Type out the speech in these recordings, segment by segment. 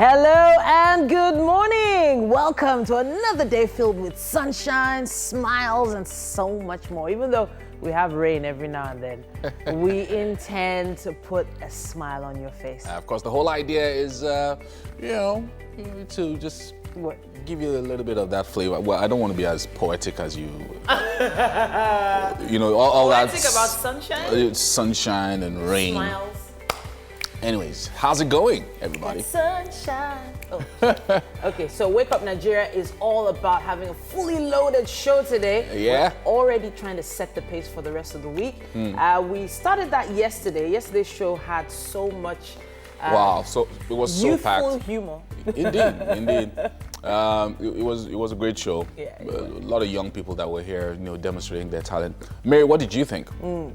Hello and good morning. Welcome to another day filled with sunshine, smiles, and so much more. Even though we have rain every now and then, we intend to put a smile on your face. Of course, the whole idea is, to just give you a little bit of that flavor. Well, I don't want to be as poetic as you. All Poetic that. about sunshine? Sunshine and rain. Smiles. Anyways, how's it going, everybody? Sunshine. Oh. Okay, so Wake Up Nigeria is all about having a fully loaded show today. Yeah. We're already trying to set the pace for the rest of the week. We started that yesterday. Yesterday's show had so much Wow, so it was so packed. youthful humor. Indeed. It was a great show. Yeah, A lot of young people that were here, demonstrating their talent. Mary, what did you think?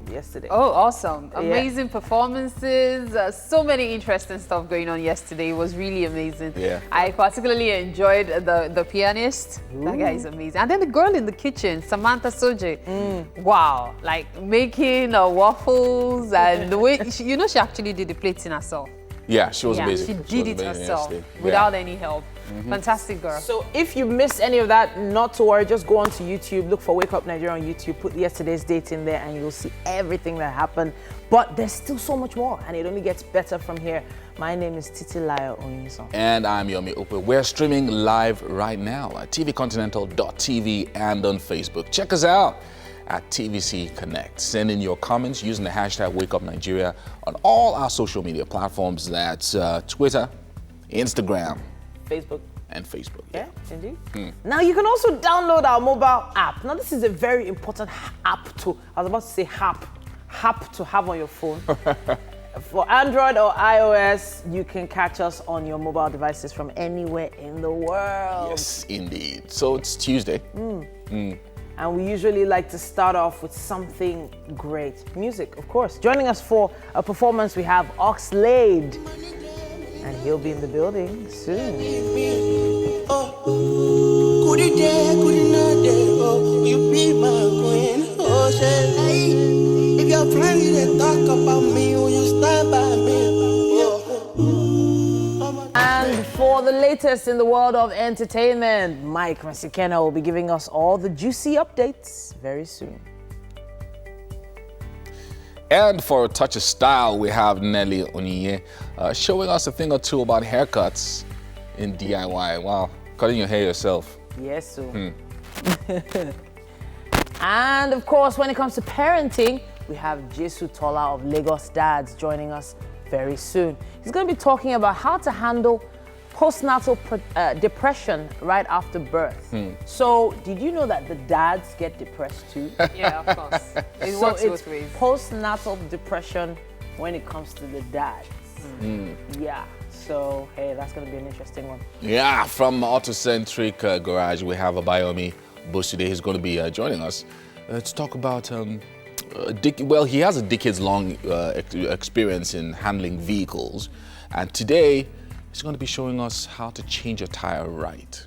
Yesterday. Oh, awesome. Amazing performances. So many interesting stuff going on yesterday. It was really amazing. Yeah. I particularly enjoyed the pianist. That guy is amazing. And then the girl in the kitchen, Samantha Soje. Wow. Like making waffles and the way, she actually did the plating herself. Yeah, she was amazing. She did it herself without any help. Fantastic girl. So if you missed any of that, not to worry, just go onto YouTube, look for Wake Up Nigeria on YouTube, put yesterday's date in there and you'll see everything that happened. But there's still so much more and it only gets better from here. My name is Titilayo Onyinson. And I'm Yomi Ope. We're streaming live right now at tvcontinental.tv and on Facebook. Check us out at TVC Connect. Send in your comments using the hashtag WakeUpNigeria on all our social media platforms. That's Twitter, Instagram, Facebook. And Facebook. Yeah, indeed. Now you can also download our mobile app. Now this is a very important app I was about to say app to have on your phone. For Android or iOS, you can catch us on your mobile devices from anywhere in the world. Yes, indeed. So it's Tuesday. And we usually like to start off with something great. Music, of course. Joining us for a performance, we have Oxlade. And he'll be in the building soon. You be my queen. Oh, shit. If you're friendly, they talk about me. Will you stand by me? And for the latest in the world of entertainment, Mike Masikena will be giving us all the juicy updates very soon. And for a touch of style, we have Nelly Oniye showing us a thing or two about haircuts in DIY. Wow, cutting your hair yourself. Yes, sir. And of course, when it comes to parenting, we have Jesu Tola of Lagos Dads joining us very soon. He's going to be talking about how to handle postnatal depression right after birth. So, did you know that the dads get depressed too? Yeah, of course. It works both ways. Postnatal depression when it comes to the dads. Yeah. So, hey, that's going to be an interesting one. Yeah, from Autocentric Garage, we have Abayomi Bush today. He's going to be joining us to talk about he has a decades-long experience in handling vehicles, and today he's going to be showing us how to change a tire right.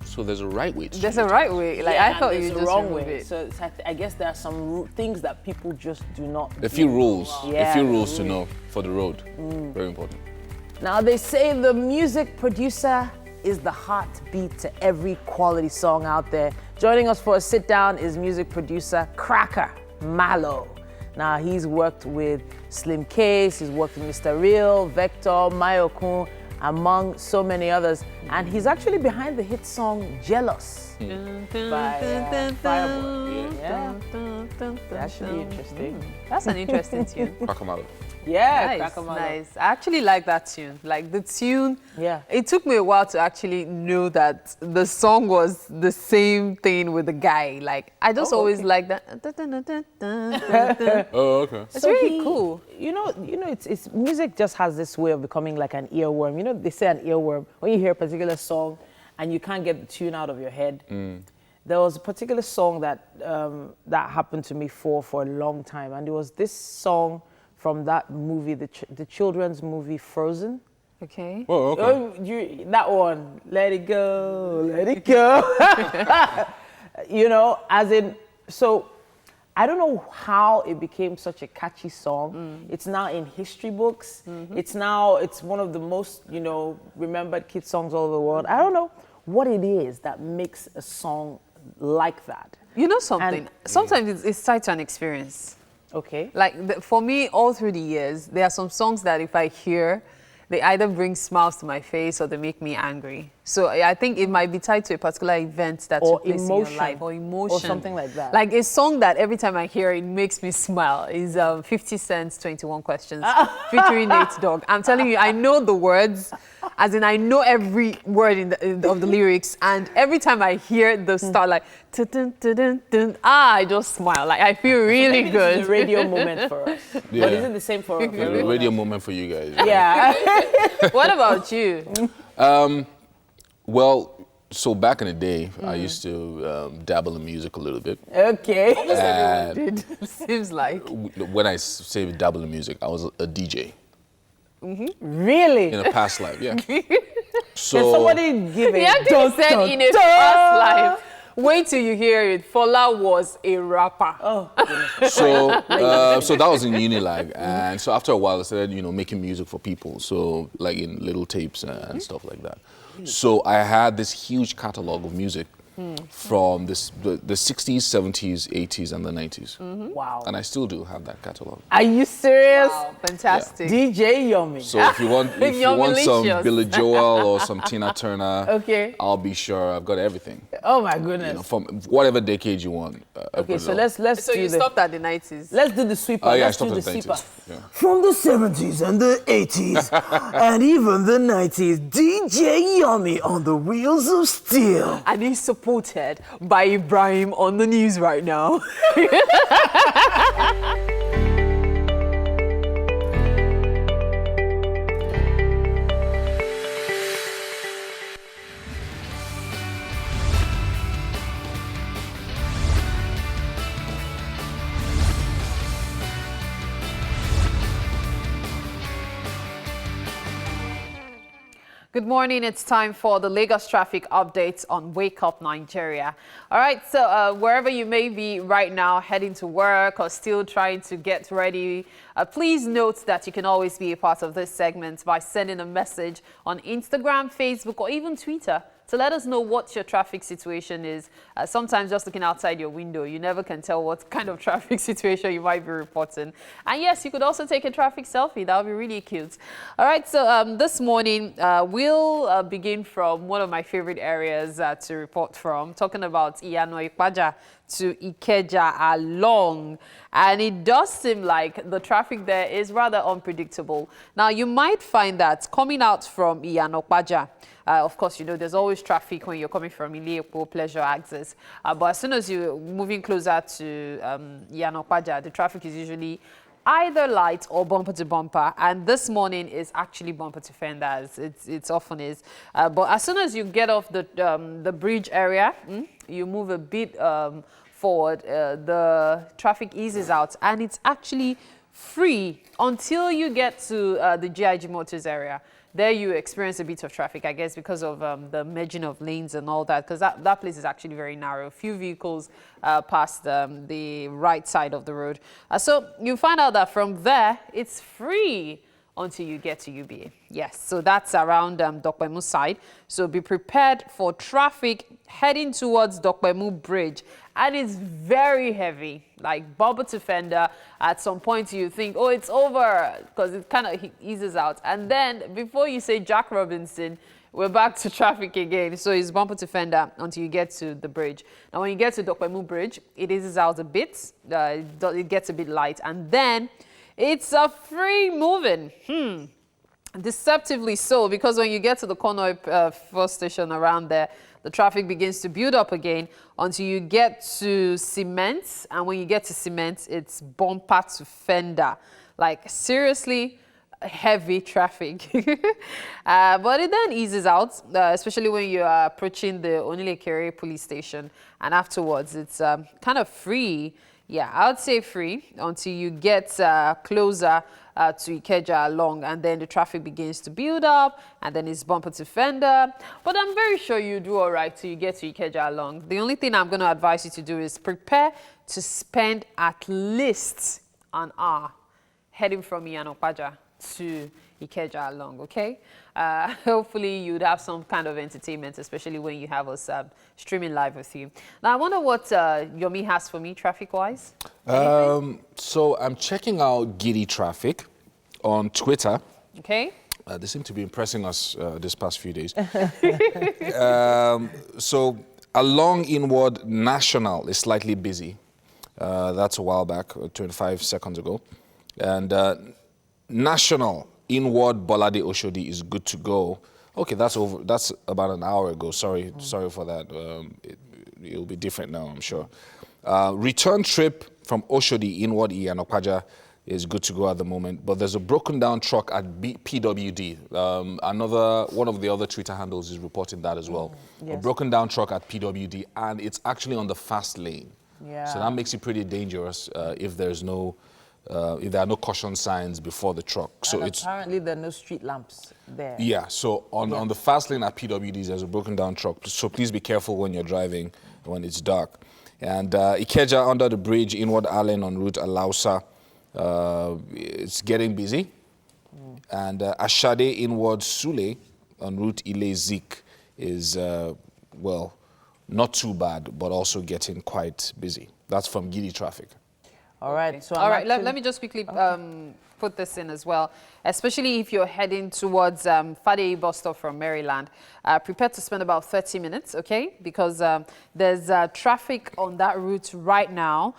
So there's a right way to There's change a right way. Like I thought you just just wrong remove way. it. So I guess there are some things that people just do not do. a few rules. Yeah, A few rules to know for the road. Very important. Now they say the music producer is the heartbeat to every quality song out there. Joining us for a sit down is music producer Cracker Mallo. Now he's worked with Slim Case, he's worked with Mr. Real, Vector, Mayokun, among so many others. And he's actually behind the hit song Jealous by Fireboy. Yeah. That should be interesting. That's an interesting tune. Kwakamalo. Yeah, Nice, Cracker Mallo. nice. I actually like that tune. Like the tune, Yeah. it took me a while to actually know that the song was the same thing with the guy. Like I just always like that. Oh, okay. It's really cool. You know, it's music just has this way of becoming like an earworm. You know, they say an earworm when you hear a particular song and you can't get the tune out of your head. There was a particular song that that happened to me for a long time, and it was this song from that movie, the children's movie Frozen. Okay. Oh, okay. That one, let it go, let it go. As in, so I don't know how it became such a catchy song. It's now in history books. It's one of the most, remembered kid songs all over the world. I don't know what it is that makes a song like that. You know something? Sometimes it's tied to an experience. Okay. Like for me, all through the years, there are some songs that if I hear, they either bring smiles to my face or they make me angry. So I think it might be tied to a particular event that took place in your life, or emotion, or something like that. Like a song that every time I hear it makes me smile is 50 Cent's 21 Questions featuring Nate Dogg. I'm telling you, I know the words, as in I know every word of the lyrics, and every time I hear the start like dun, dun, dun, dun, I just smile. Like I feel really good. It's a radio moment for us. Yeah. But is it the same for A radio moment for you guys. Yeah. What about you? Well, so back in the day, I used to dabble in music a little bit. Okay. And Seems like. when I say dabble in music, I was a DJ Really? in a past life. Yeah. Can So somebody give He a actually said in a past life. Wait till you hear it. Fola was a rapper. Oh, so that was in Unilag, and so after a while I started, making music for people. So like in little tapes and stuff like that. So I had this huge catalog of music from the 60s, 70s, 80s, and the 90s. wow. And I still do have that catalog. Are you serious? Wow, fantastic. DJ Yummy. So if you want some Yummy-licious. Billy Joel or some Tina Turner, Okay. I'll be sure I've got everything. Oh my goodness. From whatever decade you want. I've Okay, got so it all. let's So do you the stopped at the 90s. let's do the sweeper. Oh yeah, I let's stopped do at the the sweeper. 90s. Yeah. From the 70s and the 80s and even the 90s, DJ Yummy on the wheels of steel. And he's supported by Ibrahim on the news right now. Good morning. It's time for the Lagos traffic updates on Wake Up Nigeria. All right, so wherever you may be right now, heading to work or still trying to get ready, please note that you can always be a part of this segment by sending a message on Instagram, Facebook, or even Twitter to let us know what your traffic situation is. Sometimes just looking outside your window, you never can tell what kind of traffic situation you might be reporting. And yes, you could also take a traffic selfie. That would be really cute. All right, so this morning, we'll begin from one of my favorite areas to report from, talking about Iyano Ipaja to Ikeja along. And it does seem like the traffic there is rather unpredictable. Now, you might find that coming out from Iyano Ipaja, of course, there's always traffic when you're coming from Iliepo, Pleasure Access. But as soon as you're moving closer to Iyano Ipaja, the traffic is usually either light or bumper to bumper. And this morning is actually bumper to fenders. It often is. But as soon as you get off the bridge area, you move a bit forward, the traffic eases out, and it's actually free until you get to the GIG Motors area. There you experience a bit of traffic, I guess, because of the merging of lanes and all that, because that place is actually very narrow. Few vehicles pass the right side of the road. So you find out that from there, it's free until you get to UBA. Yes, so that's around Dokpemu side. So be prepared for traffic heading towards Dokpemu Bridge. And it's very heavy, like bumper to fender. At some point you think, oh, it's over, because it kind of eases out. And then before you say Jack Robinson, we're back to traffic again. So it's bumper to fender until you get to the bridge. Now, when you get to Dokpemu Bridge, it eases out a bit. It gets a bit light. And then it's a free moving. Deceptively so, because when you get to the Kono first station around there, the traffic begins to build up again until you get to Cement. And when you get to Cement, it's bumper to fender. Like, seriously, heavy traffic. But it then eases out, especially when you are approaching the Onilekere police station. And afterwards, it's kind of free. Yeah, I would say free until you get closer to Ikeja along, and then the traffic begins to build up, and then it's bumper to fender. But I'm very sure you do all right till you get to Ikeja along. The only thing I'm going to advise you to do is prepare to spend at least an hour heading from Iyanopaja to Ikeja along, okay? Hopefully you'd have some kind of entertainment, especially when you have us streaming live with you. Now, I wonder what Yomi has for me traffic-wise. So I'm checking out Giddy Traffic on Twitter. Okay. They seem to be impressing us this past few days. So along Inward National is slightly busy. That's a while back, 25 seconds ago. And National Inward Bolade Oshodi is good to go. Okay, that's over. That's about an hour ago. Sorry for that. It'll be different now, I'm sure. Return trip from Oshodi Inward Iyanopaja is good to go at the moment, but there's a broken down truck at PWD. One of the other Twitter handles is reporting that as well. Yes. A broken down truck at PWD, and it's actually on the fast lane. Yeah. So that makes it pretty dangerous if there are no caution signs before the truck. So and apparently there are no street lamps there. Yeah, so on the fast lane at PWD, there's a broken down truck. So please be careful when you're driving when it's dark. And Ikeja under the bridge, Inward Allen on route Alausa, it's getting busy. And Ashade Inward Sule on route Ile Zik is, well, not too bad, but also getting quite busy. That's from Giddy Traffic. All right. Okay. So all right. Let me just quickly put this in as well, especially if you're heading towards Fadei bus stop from Maryland. Prepare to spend about 30 minutes, okay? Because there's traffic on that route right now.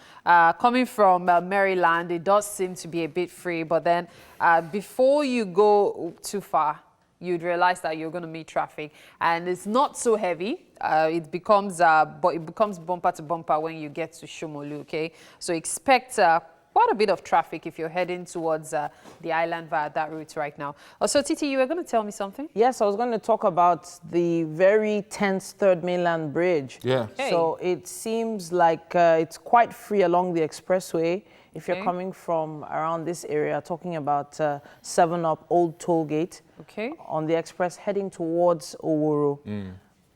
Coming from Maryland, it does seem to be a bit free, but then before you go too far, you'd realize that you're going to meet traffic, and it's not so heavy. It becomes bumper to bumper when you get to Shomolu, okay? So expect quite a bit of traffic if you're heading towards the island via that route right now. So Titi, you were going to tell me something? Yes, I was going to talk about the very tense Third Mainland Bridge. Yeah. Okay. So it seems like it's quite free along the expressway. If you're coming from around this area, talking about 7 Up Old Tollgate, Okay. on the express heading towards Oworo.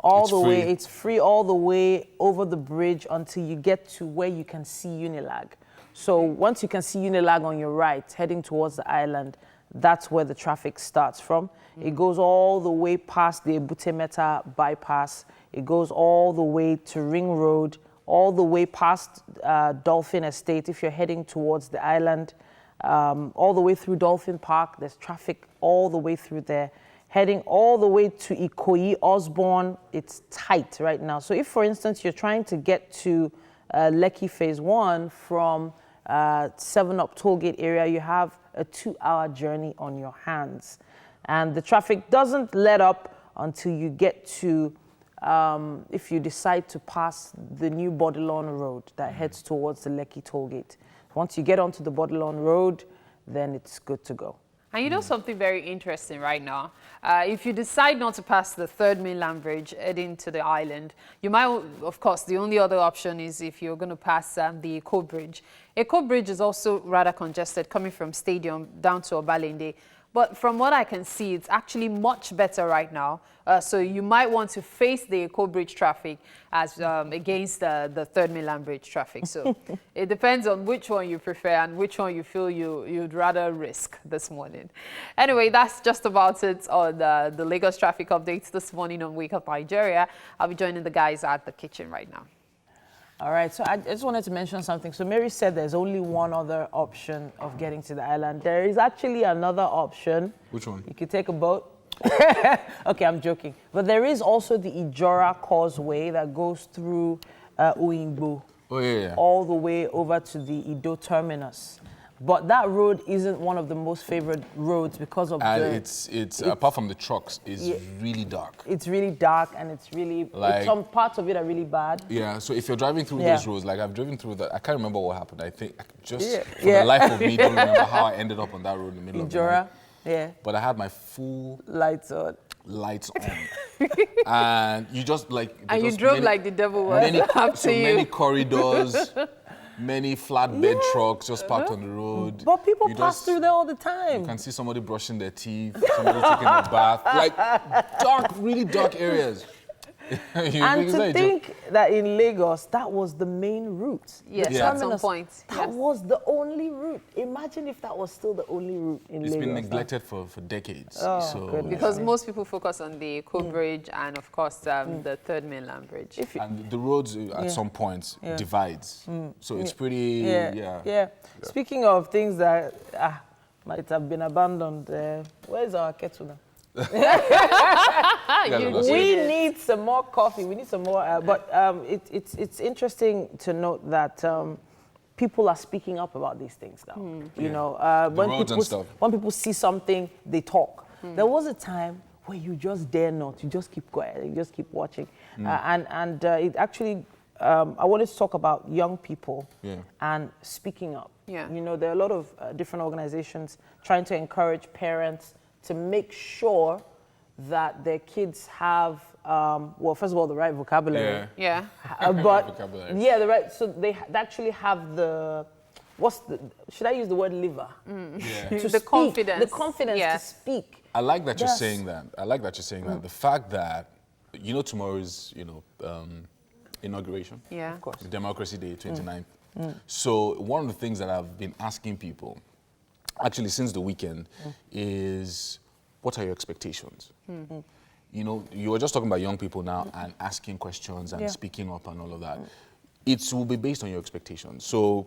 It's free all the way over the bridge until you get to where you can see Unilag. So once you can see Unilag on your right, heading towards the island, that's where the traffic starts from. It goes all the way past the Ebute Meta bypass. It goes all the way to Ring Road, all the way past Dolphin Estate if you're heading towards the island, all the way through Dolphin Park. There's traffic all the way through there. Heading all the way to Ikoyi, Osborne, it's tight right now. So if, for instance, you're trying to get to Lekki Phase 1 from 7 Up Tollgate area, you have a 2-hour journey on your hands. And the traffic doesn't let up until you get to, if you decide to pass the new Bodilon Road that heads towards the Lekki Tollgate. Once you get onto the Bodilon Road, then it's good to go. And you know something very interesting right now? If you decide not to pass the Third Mainland Bridge heading to the island, you might, of course, the only other option is if you're going to pass the Eko Bridge. Eko Bridge is also rather congested coming from Stadium down to Obalende. But from what I can see, it's actually much better right now. So you might want to face the Eko Bridge traffic as against the Third Mainland Bridge traffic. So it depends on which one you prefer and which one you feel you'd rather risk this morning. Anyway, that's just about it on the Lagos traffic updates this morning on Wake Up Nigeria. I'll be joining the guys at the kitchen right now. All right, so I just wanted to mention something. So Mary said there's only one other option of getting to the island. There is actually another option. Which one? You could take a boat. Okay, I'm joking. But there is also the Ijora Causeway that goes through Uingbo. Oh, yeah. All the way over to the Ido terminus. But that road isn't one of the most favored roads because of it's apart from the trucks, it's really dark. It's really dark and it's really, some parts of it are really bad. Yeah, so if you're driving through those roads, like I've driven through that, I can't remember what happened. I think for the life of me, don't remember how I ended up on that road in the middle of the night. Yeah. But I had my full lights on. And you just like... And you drove like the devil was after you. Many corridors. many flatbed trucks just parked on the road. But people You pass just- through there all the time. You can see somebody brushing their teeth, somebody taking a bath, like dark, really dark areas. And to think that in Lagos, that was the main route. Yes, The at some terminus, point, That yes. was the only route. Imagine if that was still the only route in It's Lagos. been neglected for decades. Oh, so goodness. Because most people focus on the Coe Bridge and, of course, the Third Mainland Bridge. If you- and the roads at some point divides. So it's pretty, yeah. Speaking of things that might have been abandoned, where's our kettle now? We need some more coffee. We need some more. But it's interesting to note that people are speaking up about these things now. You know, when roads and people stuff. when people see something, they talk. There was a time where you just dare not. You just keep quiet. You just keep watching. And it actually. I wanted to talk about young people and speaking up. Yeah. You know, there are a lot of different organizations trying to encourage parents to make sure that their kids have, well, first of all, the right vocabulary. Yeah. But vocabulary. yeah, the right. So they actually have the. Should I use the word liver? Yeah. To The speak, confidence. The confidence Yeah. to speak. I like that you're Yes. saying that. I like that you're saying that. The fact that, tomorrow is, inauguration. Yeah. Of course. Democracy Day, 29th. So one of the things that I've been asking people, actually since the weekend, is what are your expectations? You know, you were just talking about young people now and asking questions and speaking up and all of that. It will be based on your expectations. So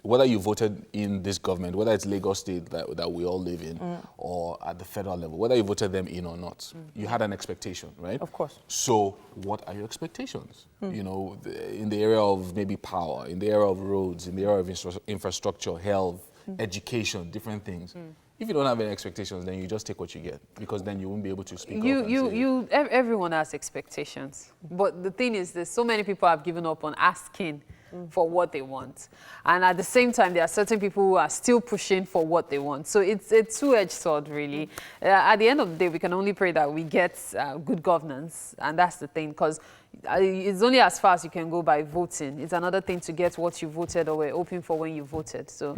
whether you voted in this government, whether it's Lagos State that we all live in, or at the federal level, whether you voted them in or not, you had an expectation, right? Of course. So what are your expectations? You know, in the area of maybe power, in the area of roads, in the area of infrastructure, health, education, different things. If you don't have any expectations, then you just take what you get, because then you won't be able to speak up and say, Everyone has expectations. But the thing is, there's so many people have given up on asking for what they want. And at the same time, there are certain people who are still pushing for what they want. So it's a two-edged sword, really. At the end of the day, we can only pray that we get good governance. And that's the thing, because it's only as far as you can go by voting. It's another thing to get what you voted or were hoping for when you voted. So,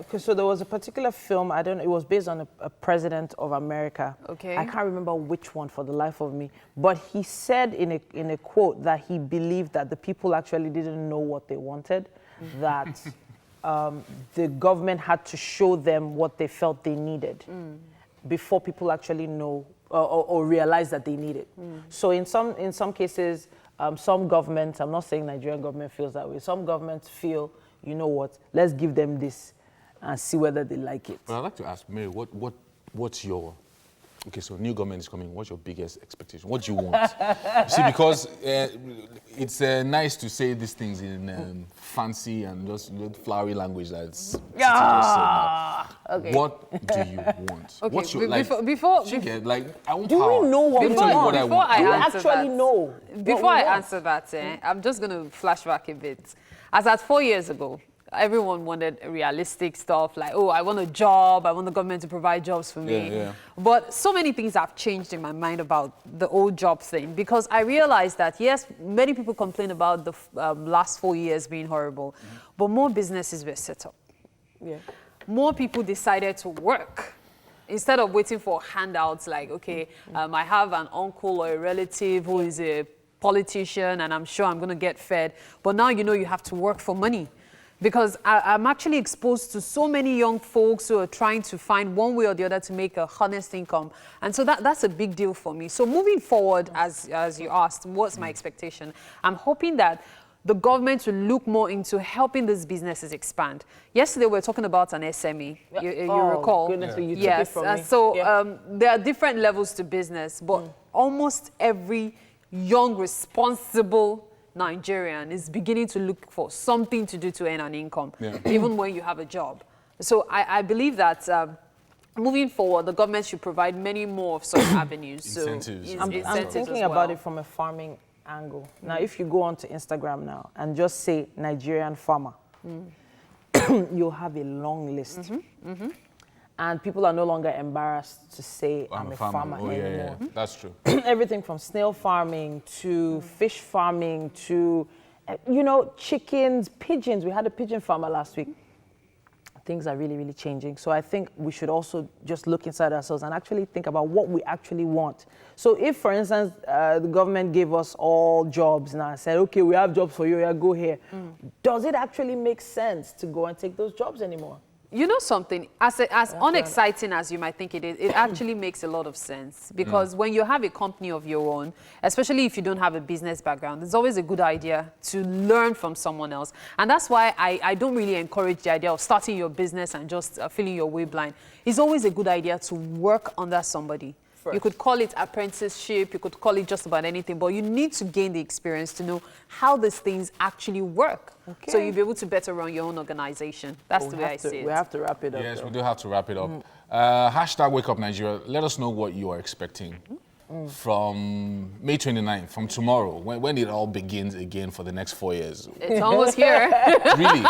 Okay, so there was a particular film, I don't know, it was based on a president of America. Okay. I can't remember which one for the life of me, but he said in a quote that he believed that the people actually didn't know what they wanted, that the government had to show them what they felt they needed before people actually know or realize that they need it. So in some cases, some governments, I'm not saying Nigerian government feels that way, some governments feel, you know what, let's give them this and see whether they like it. But I'd like to ask Mary, what's your, okay, so new government is coming, what's your biggest expectation? What do you want? See, because it's nice to say these things in fancy and just flowery language that's Titi just said now. Okay. What do you want? Okay, What's your, before- you get, like, I want Do power. we know what Let me we tell you want? what I before want. I Do we answer actually that, know what Before we I want? answer that, I'm just going to flash back a bit. As at 4 years ago, everyone wanted realistic stuff like, oh, I want a job, I want the government to provide jobs for me. Yeah. But so many things have changed in my mind about the old job thing, because I realized that, yes, many people complain about the last 4 years being horrible, but more businesses were set up. Yeah. More people decided to work. Instead of waiting for handouts like, okay, I have an uncle or a relative who is a politician and I'm sure I'm going to get fed. But now you know you have to work for money. Because I'm actually exposed to so many young folks who are trying to find one way or the other to make a honest income. And so that's a big deal for me. So moving forward, as you asked, what's my expectation? I'm hoping that the government will look more into helping these businesses expand. Yesterday, we were talking about an SME, you recall. Goodness, you took it Yes, from me. so there are different levels to business, but almost every young, responsible Nigerian is beginning to look for something to do to earn an income, even when you have a job. So I believe that moving forward, the government should provide many more of such avenues. Incentives. So, I'm incentives thinking as about well. it from a farming angle. Now, if you go onto Instagram now and just say Nigerian farmer, you'll have a long list. And people are no longer embarrassed to say I'm a farmer Oh, anymore. yeah. That's true. Everything from snail farming to fish farming to You know, chickens, pigeons. We had a pigeon farmer last week. Things are really, really changing. So I think we should also just look inside ourselves and actually think about what we actually want. So if, for instance, the government gave us all jobs and I said, okay, we have jobs for you, yeah, go here. Does it actually make sense to go and take those jobs anymore? You know something, as unexciting as you might think it is, it actually makes a lot of sense. Because when you have a company of your own, especially if you don't have a business background, it's always a good idea to learn from someone else. And that's why I don't really encourage the idea of starting your business and just feeling your way blind. It's always a good idea to work under somebody. You could call it apprenticeship, you could call it just about anything, but you need to gain the experience to know how these things actually work. Okay. So you'll be able to better run your own organization. That's the way I see it. We have to wrap it up. Yes, we do have to wrap it up. Hashtag Wake Up Nigeria. Let us know what you are expecting from May 29th, from tomorrow, when it all begins again for the next 4 years. It's almost here. Really,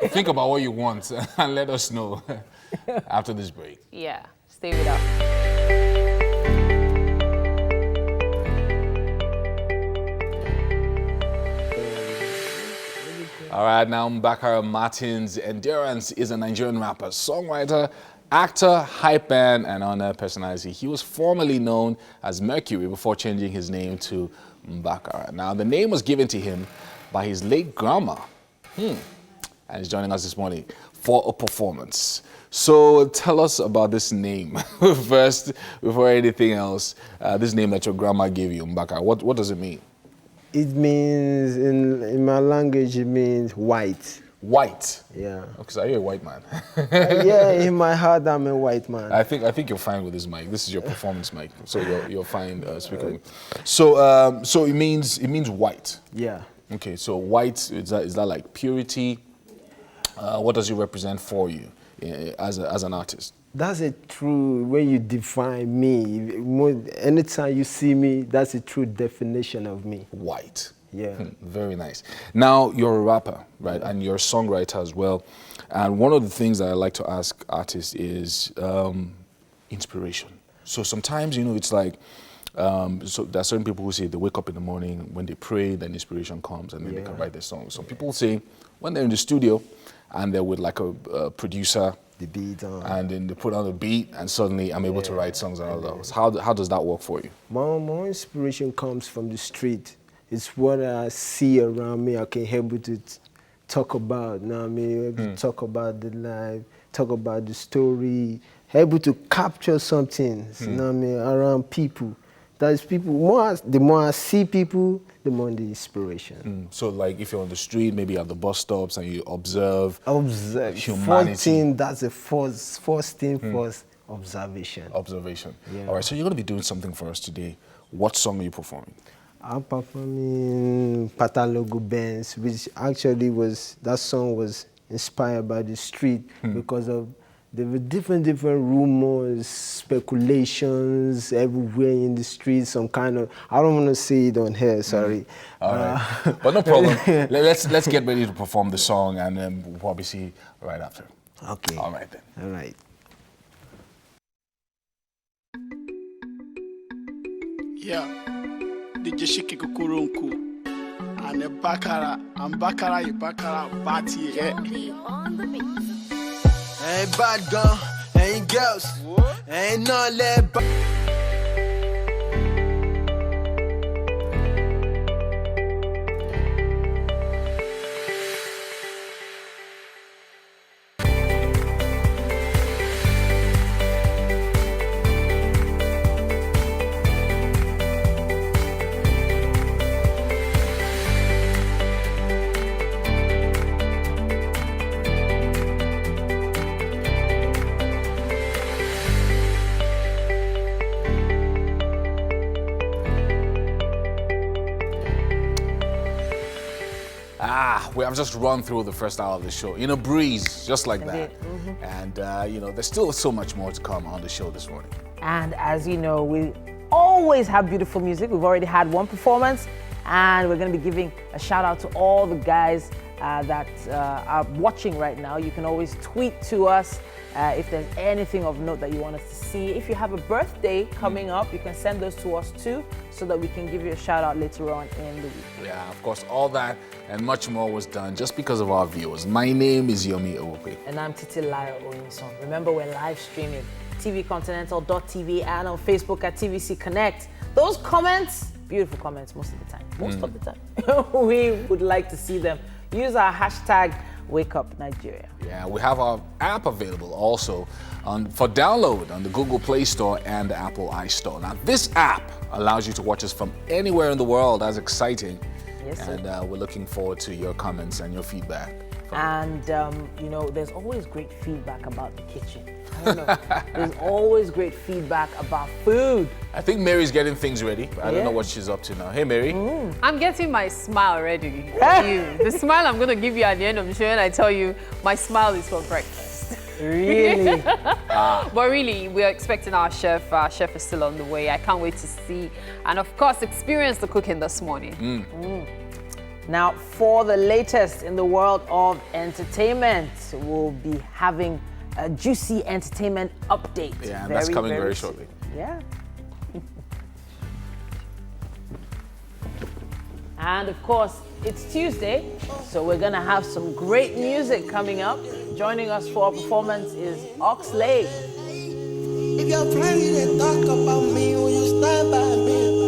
think about what you want and let us know after this break. Yeah, stay with us. All right, now Baka Martins Endurance is a Nigerian rapper, songwriter, actor, hype man, and on-air personality. He was formerly known as Mercury before changing his name to Baka. Now, the name was given to him by his late grandma. And he's joining us this morning for a performance. So tell us about this name first, before anything else. This name that your grandma gave you, Baka, what does it mean? It means, in my language, it means white. White? Yeah. Okay, so are you a white man? Yeah, in my heart, I'm a white man. I think you're fine with this mic. This is your performance mic, so you're fine speaking. So it means white. Yeah. Okay, so white, is that like purity? What does it represent for you as an artist? That's a true, when you define me, anytime you see me, that's a true definition of me. White. Yeah. Very nice. Now, you're a rapper, right? And you're a songwriter as well. And one of the things that I like to ask artists is inspiration. So sometimes, it's like, so there are certain people who say they wake up in the morning, when they pray, then inspiration comes and then they can write their songs. Some people say when they're in the studio and they're with like a producer, the beat on. And then they put on the beat, and suddenly I'm able to write songs and all those. How does that work for you? My inspiration comes from the street. It's what I see around me. I can help to talk about. You know what I mean? Talk about the life, talk about the story, able to capture something. You know what I mean? Around people. That is people. The more I see people, the more the inspiration. So, like, if you're on the street, maybe at the bus stops, and you observe humanity. First thing, that's the first observation. Observation. Yeah. All right. So you're going to be doing something for us today. What song are you performing? I'm performing Patalogo Benz, which actually that song was inspired by the street because of there were different rumors, speculations everywhere in the streets, some kind of, I don't want to say it on here, sorry. All right. But no problem. Let's get ready to perform the song, and then we'll probably see right after. Okay. All right then. All right. Yeah, DJ Shiki Kukurunku. And the Bakara, and Bakara, you Bakara, Bati, yeah. Ain't bad gun, ain't girls, ain't none let We have just run through the first hour of the show in a breeze, just like that. And, there's still so much more to come on the show this morning. And as you know, we always have beautiful music. We've already had one performance, and we're going to be giving a shout out to all the guys that are watching right now, you can always tweet to us if there's anything of note that you want us to see. If you have a birthday coming up, you can send those to us too, so that we can give you a shout out later on in the week. Yeah, of course, all that and much more was done just because of our viewers. My name is Yomi Owope. And I'm Titi Lyra Oyinson. Remember, we're live streaming tvcontinental.tv and on Facebook at TVC Connect. Those comments, beautiful comments most of the time. Most of the time. We would like to see them. Use our hashtag WakeUpNigeria. Yeah, we have our app available also for download on the Google Play Store and the Apple iStore. Now, this app allows you to watch us from anywhere in the world. That's exciting. Yes, sir. And we're looking forward to your comments and your feedback. And, you know, there's always great feedback about the kitchen. I don't know. There's always great feedback about food. I think Mary's getting things ready. I don't know what she's up to now. Hey, Mary. I'm getting my smile ready for you. The smile I'm going to give you at the end of the show, and I tell you, my smile is for breakfast. Really? But really, we are expecting our chef. Our chef is still on the way. I can't wait to see and, of course, experience the cooking this morning. Now, for the latest in the world of entertainment, we'll be having a juicy entertainment update. Yeah, and that's coming very shortly. Yeah. And of course, it's Tuesday, so we're gonna have some great music coming up. Joining us for our performance is Oxlade. If your friends they talk about me, will you stand by me?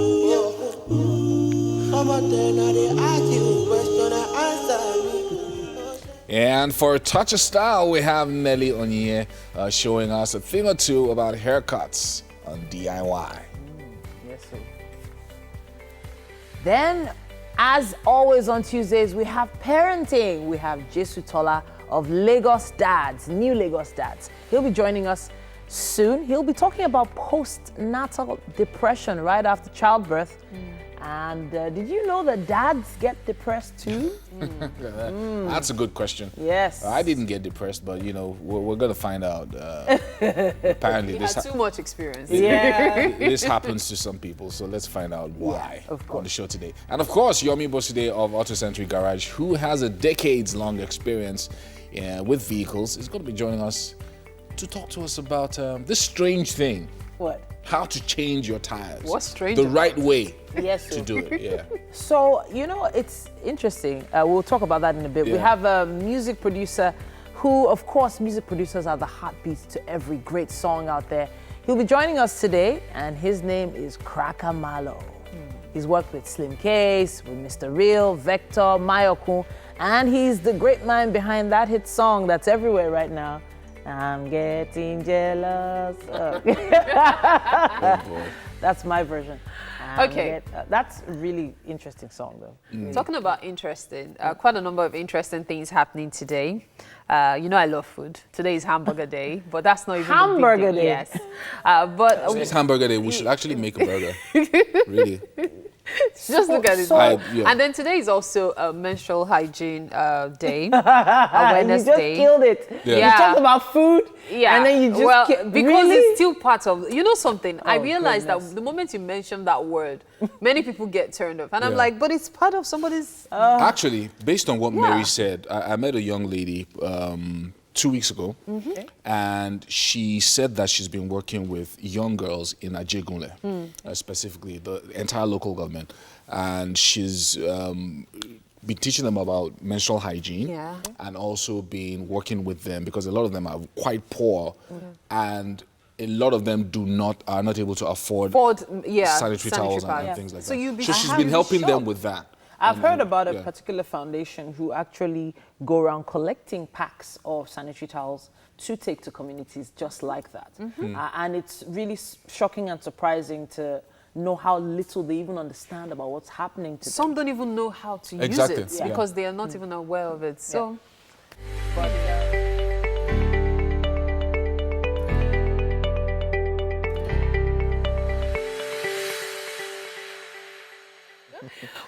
Some of them now they ask you question and answer me. And for a touch of style, we have Nelly Onye showing us a thing or two about haircuts on DIY. Yes, sir. Then, as always on Tuesdays, we have parenting. We have Jesu Tola of Lagos Dads, New Lagos Dads. He'll be joining us soon. He'll be talking about postnatal depression right after childbirth. And did you know that dads get depressed too? That's a good question. Yes. I didn't get depressed, but you know, we're going to find out. Apparently, He this had too much experience. Yeah. this happens to some people, so let's find out why of course. on the show today. And of course, Yomi Boside of Autocentric Garage, who has a decades-long experience with vehicles, is going to be joining us to talk to us about this strange thing. What? How to change your tires. What's strange The about right way Yes, to sir. do it, yeah. So, you know, it's interesting. We'll talk about that in a bit. We Yeah. have a music producer who, of course, music producers are the heartbeats to every great song out there. He'll be joining us today, and his name is Cracker Mallo. He's worked with Slim Case, with Mr. Real, Vector, Mayokun, and he's the great man behind that hit song that's everywhere right now. I'm getting jealous. Oh, boy. That's my version. Okay. That's a really interesting song, though. Talking about interesting, quite a number of interesting things happening today. You know I love food. Today is hamburger day, but that's not even Hamburger the big deal. day. Yes. But It's hamburger day. We should actually make a burger. Really. just look at it. Yeah. And then today is also a menstrual hygiene day, You awareness just day. killed it. Yeah. You talked about food, Yeah, and then you just because really? it's still part of, you know something, I Oh, realized goodness. that the moment you mention that word, many people get turned off. And I'm Yeah. like, but it's part of somebody's... Actually, based on what Yeah. Mary said, I met a young lady 2 weeks ago, and she said that she's been working with young girls in Ajegunle, specifically the entire local government, and she's been teaching them about menstrual hygiene, Yeah. and also been working with them because a lot of them are quite poor, and a lot of them are not able to afford sanitary towels and things like So that. you'd be So she's I'm been helping them shocked. with that. I've heard about a yeah. particular foundation who actually go around collecting packs of sanitary towels to take to communities just like that. And it's really shocking and surprising to know how little they even understand about what's happening to them. Some don't even know how to Exactly, use it yeah. because they are not even aware of it. So But,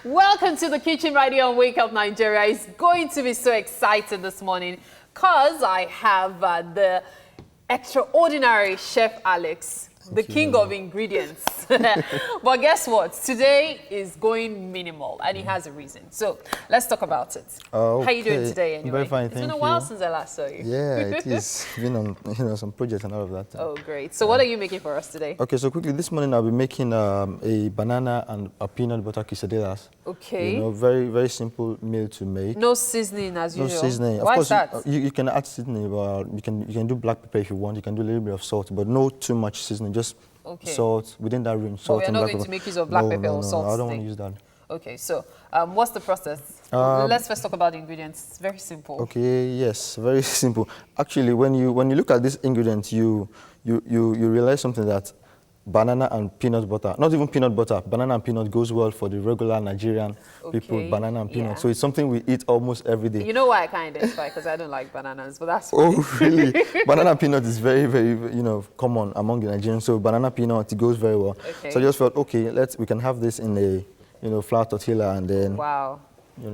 welcome to the kitchen right here on Wake Up Nigeria. It's going to be so exciting this morning because I have the extraordinary Chef Alex the king of ingredients. But guess what? Today is going minimal, and he has a reason. So let's talk about it. Okay. How you doing today, anyway? Very fine, It's thank been a you. while since I last saw you. Yeah, it is. Been on some projects and all of that. Oh, great. So what are you making for us today? Okay, so quickly, this morning I'll be making a banana and a peanut butter quesadillas. Okay. Very, very simple meal to make. No seasoning as No usual. seasoning. Why Of is course, that? you can add seasoning, but you can do black pepper if you want. You can do a little bit of salt, but no too much seasoning. Just salt within that range. Salt we're and not black going pepper. to make use of black pepper or salt I don't today. want to use that. Okay, so what's the process? Let's first talk about the ingredients. It's very simple. Okay, yes, very simple. Actually, when you look at these ingredients, you realize something, that banana and peanut butter, not even peanut butter, banana and peanut goes well for the regular Nigerian people, banana and peanut. yeah. So it's something we eat almost every day. You know why I can't identify? Because I don't like bananas, but that's Oh, fine. really? Banana and peanut is very, very, common among the Nigerians. So banana peanut, it goes very well. Okay. So I just felt, okay, we can have this in a flour tortilla, and then Wow.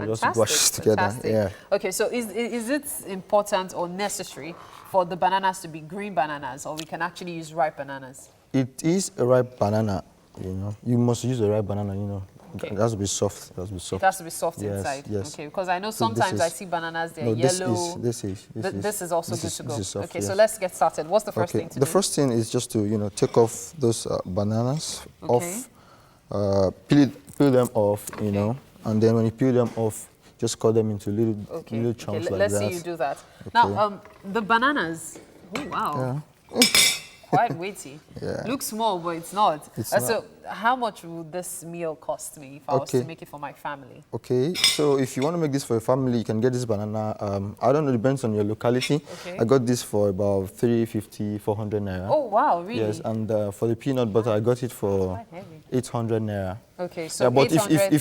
just wash it together. Fantastic. Yeah. Okay, so is it important or necessary for the bananas to be green bananas, or we can actually use ripe bananas? It is a ripe banana, You must use a ripe banana, Okay. It has to be soft. It has to be soft. It has to be soft Yes, inside. yes. Okay, because I know So this sometimes I is- see bananas, they're No, yellow. this is Also this good is- to go. this is soft, Okay, yes. so let's get started. What's the first Okay, thing to the do? first thing is just to take off those bananas Okay. off, peel them off, and then when you peel them off, just cut them into little chunks like let's that. see you do that. Okay. Now, the bananas, oh wow, quite weighty. Yeah. Looks small, but it's not. It's So how much would this meal cost me if I was to Okay. make it for my family? Okay, so if you want to make this for your family, you can get this banana. I don't know, it depends on your locality. Okay. I got this for about 350, 400 naira. Oh wow, really? Yes, and for the peanut butter, I got it for Quite heavy. 800 naira. Okay, so Yeah, but 800,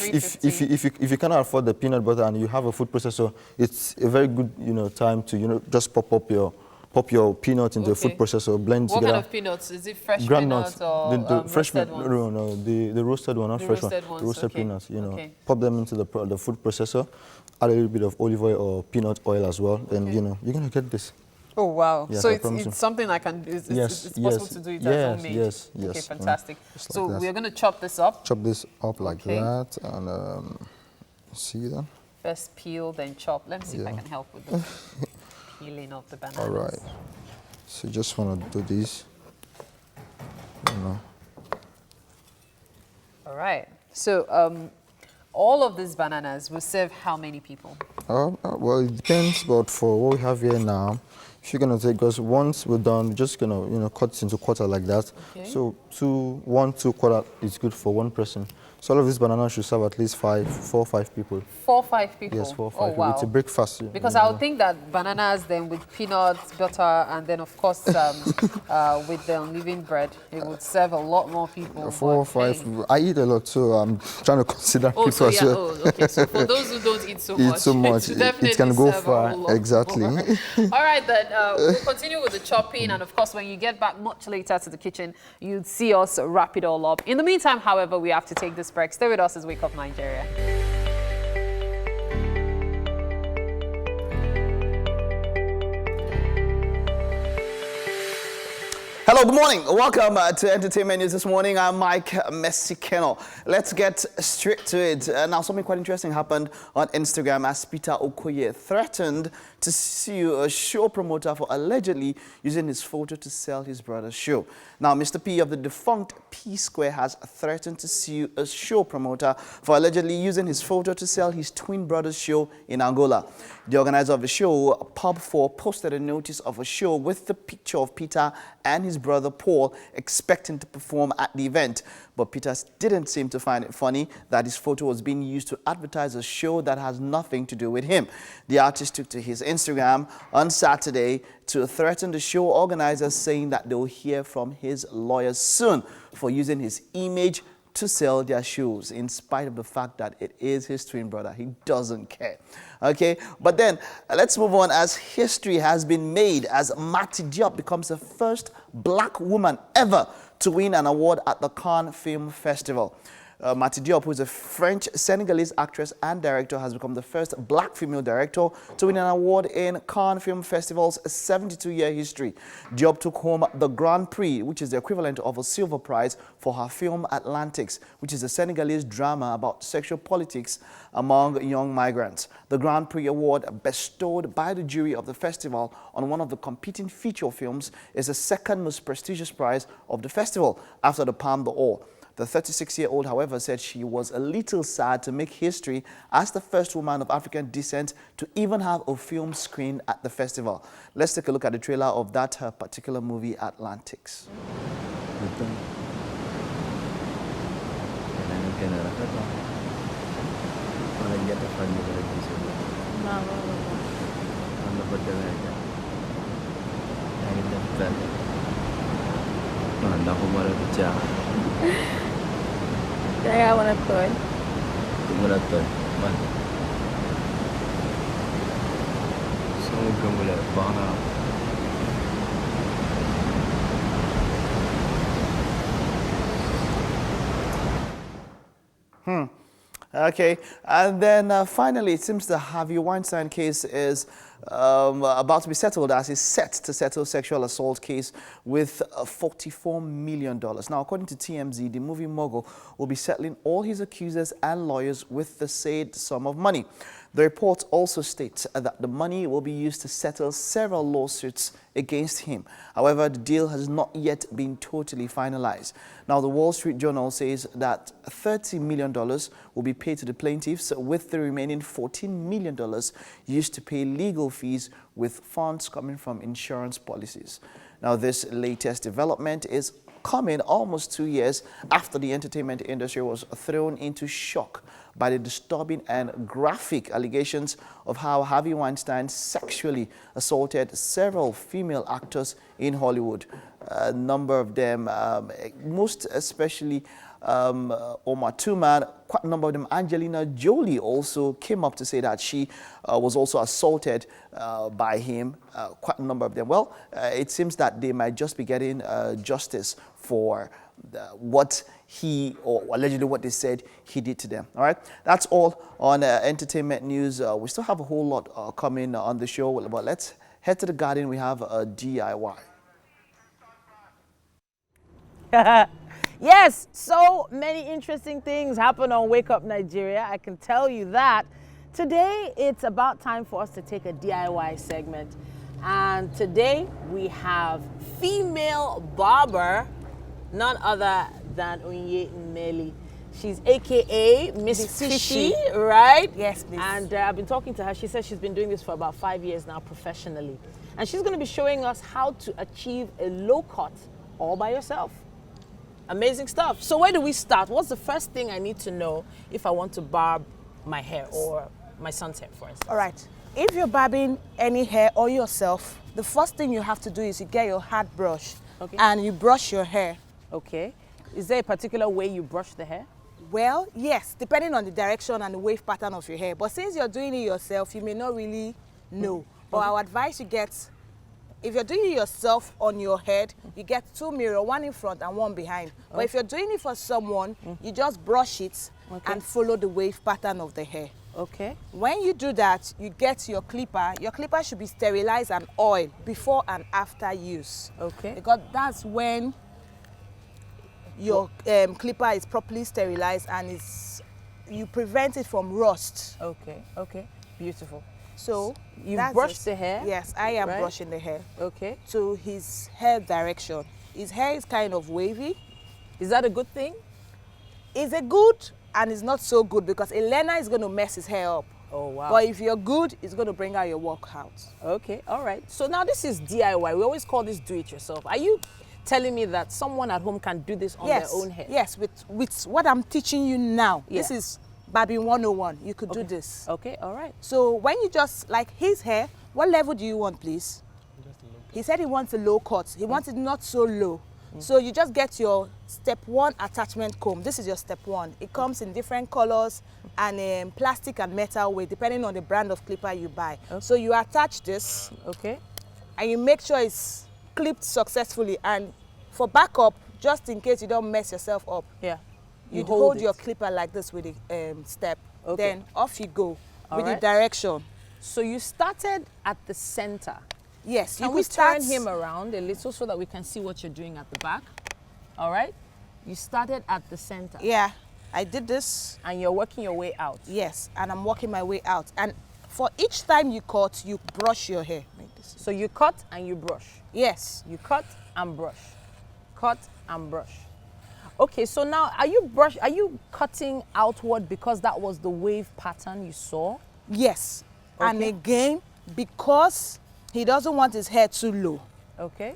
if you cannot afford the peanut butter and you have a food processor, it's a very good time to just pop your peanut into a food Okay. processor, blend What together. kind of peanuts? Is it fresh Groundnuts, peanuts or the fresh roasted peanut, ones? no, the roasted one, not The fresh roasted one. ones, The roasted okay. peanuts, Okay. pop them into the food processor, add a little bit of olive oil or peanut oil as well, then you're gonna get this. Oh wow! Yes, so I promise you. it's something I can do. It's possible yes, to do it yes, as homemade. yes, Okay, yes. fantastic. Just So like that. we're going to chop this up. Chop this up like Okay. that, and see that. First peel, then chop. Let me see if I Yeah. can help with the peeling of the bananas. All right. So you just want to do this. All right. So all of these bananas will serve how many people? Well, it depends, but for what we have here now, if you're gonna take, because once we're done, we're just gonna cut it into quarter like that. Okay. So 2 quarter is good for one person. So all of these bananas should serve at least 4 or 5 people. 4 or 5 people? Yes, 4 or 5 oh, people. wow. It's a breakfast. Because I would think that bananas, then with peanuts, butter, and then of course with the unleavened bread, it would serve a lot more people. 4 or but 5. hey. I eat a lot, so I'm trying to consider Oh, people so as yeah. well. Oh, okay. So for those who don't eat so Eat much, so much, it, it definitely can go serve a far. whole lot Exactly. more. All right, then we'll continue with the chopping, and of course, when you get back much later to the kitchen, you'd see us wrap it all up. In the meantime, however, we have to take this break. Stay with us as Wake Up Nigeria. Hello, good morning. Welcome to Entertainment News this morning. I'm Mike Messikeno. Let's get straight to it. Now, something quite interesting happened on Instagram as Peter Okoye threatened to sue a show promoter for allegedly using his photo to sell his brother's show. Now, Mr. P of the defunct P Square has threatened to sue a show promoter for allegedly using his photo to sell his twin brother's show in Angola. The organizer of the show, Pub 4, posted a notice of a show with the picture of Peter and his brother Paul expecting to perform at the event. But Peter didn't seem to find it funny that his photo was being used to advertise a show that has nothing to do with him. The artist took to his Instagram on Saturday to threaten the show organizers, saying that they'll hear from his lawyers soon for using his image to sell their shoes, in spite of the fact that it is his twin brother. He doesn't care. Okay, but then let's move on, as history has been made as Mati Diop becomes the first black woman ever to win an award at the Cannes Film Festival. Mati Diop, who is a French-Senegalese actress and director, has become the first black female director to win an award in Cannes Film Festival's 72-year history. Diop took home the Grand Prix, which is the equivalent of a silver prize, for her film Atlantics, which is a Senegalese drama about sexual politics among young migrants. The Grand Prix award, bestowed by the jury of the festival on one of the competing feature films, is the second most prestigious prize of the festival after the Palme d'Or. The 36-year-old, however, said she was a little sad to make history as the first woman of African descent to even have a film screened at the festival. Let's take a look at the trailer of that her particular movie, Atlantics. Kaya menonton. Menonton. Mana? Semoga mulai bangga. Okay, and then finally, it seems the Harvey Weinstein case is about to be settled, as is set to settle sexual assault case with $44 million. Now, according to TMZ, the movie mogul will be settling all his accusers and lawyers with the said sum of money. The report also states that the money will be used to settle several lawsuits against him. However, the deal has not yet been totally finalized. Now, the Wall Street Journal says that $30 million will be paid to the plaintiffs, with the remaining $14 million used to pay legal fees with funds coming from insurance policies. Now, this latest development is coming almost 2 years after the entertainment industry was thrown into shock by the disturbing and graphic allegations of how Harvey Weinstein sexually assaulted several female actors in Hollywood. A number of them, most especially Uma Thurman, quite a number of them. Angelina Jolie also came up to say that she was also assaulted by him, quite a number of them. Well, it seems that they might just be getting justice for what he, or allegedly what they said he did to them. All right, that's all on entertainment news. We still have a whole lot coming on the show, but let's head to the garden. We have a DIY. Yes, so many interesting things happen on Wake Up Nigeria, I can tell you that. Today, it's about time for us to take a DIY segment. And today, we have female barber, none other than Onye Meli. She's AKA Miss Fishy, right? Yes, please. And I've been talking to her. She says she's been doing this for about 5 years now professionally. And she's going to be showing us how to achieve a low cut all by yourself. Amazing stuff. So where do we start? What's the first thing I need to know if I want to barb my hair or my son's hair, for instance? All right. If you're barbing any hair or yourself, the first thing you have to do is you get your hard brush, okay, and you brush your hair. Okay. Is there a particular way you brush the hair? Well, yes, depending on the direction and the wave pattern of your hair. But since you're doing it yourself, you may not really know. But I would advise you get, if you're doing it yourself on your head, you get 2 mirrors, one in front and one behind. But if you're doing it for someone, you just brush it and follow the wave pattern of the hair. Okay. When you do that, you get your clipper. Your clipper should be sterilized and oiled before and after use. Okay. Because that's when your clipper is properly sterilized and you prevent it from rust. Okay, okay, beautiful. So you brush the hair? Yes, I am brushing the hair. Okay. To his hair direction. His hair is kind of wavy. Is that a good thing? It's a good and it's not so good, because a learner is going to mess his hair up. Oh, wow. But if you're good, it's going to bring out your work out. Okay, all right. So now this is DIY. We always call this do-it-yourself. Are you telling me that someone at home can do this on their own hair? Yes, with what I'm teaching you now. Yeah. This is barbing 101. You could do this. Okay, all right. So when you just, like his hair, what level do you want, please? He said he wants a low cut. He wants it not so low. So you just get your step 1 attachment comb. This is your step 1. It comes in different colors and plastic and metal weight, depending on the brand of clipper you buy. Okay. So you attach this. Okay. And you make sure it's clipped successfully. And for backup, just in case you don't mess yourself up. Yeah. You hold hold it. your clipper like this with the step. Okay. Then off you go All with right. the direction. So you started at the center. Yes, Can you we could start turn him around a little so that we can see what you're doing at the back? All right. You started at the center. Yeah, I did this. And you're working your way out. Yes, and I'm working my way out. And for each time you cut, you brush your hair. Like this. So you cut and you brush. Yes. You cut and brush. Cut and brush. Okay, so now are you cutting outward because that was the wave pattern you saw? Yes. And Okay. again, because he doesn't want his hair too low. Okay.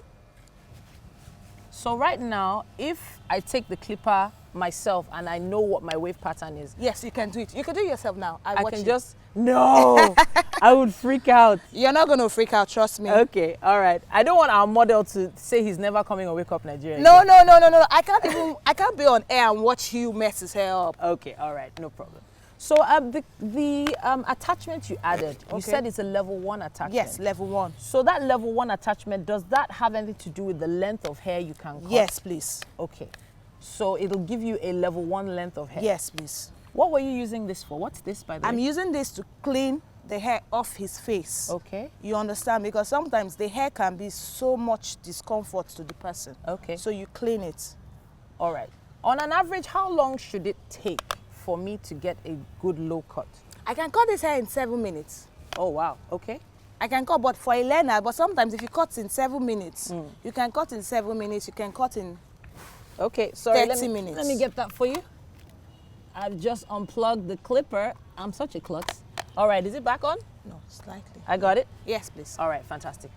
So right now, if I take the clipper myself and I know what my wave pattern is, Yes, you can do it. You can do it yourself now. I watch can it. just, no, I would freak out. You're not going to freak out, trust me. Okay, all right. I don't want our model to say he's never coming on Wake Up Nigeria. No, again. no. I can't be on air and watch you mess his hair up. Okay, all right, no problem. So the attachment you added, you Okay. said it's a level 1 attachment. Yes, level 1. So that level 1 attachment, does that have anything to do with the length of hair you can cut? Yes, please. Okay. So it'll give you a level 1 length of hair. Yes, please. What were you using this for? What's this, by the way? I'm using this to clean the hair off his face. Okay. You understand? Because sometimes the hair can be so much discomfort to the person. Okay. So you clean it. All right. On an average, how long should it take for me to get a good low cut? I can cut this hair in 7 minutes. Oh, wow. Okay. I can cut, but for a learner, but sometimes if you cut in 7 minutes, you can cut in 7 minutes, you can cut in Okay, sorry, 30 minutes. Let me get that for you. I've just unplugged the clipper. I'm such a klutz. All right, is it back on? No, slightly. I got it? Yes, please. All right, fantastic.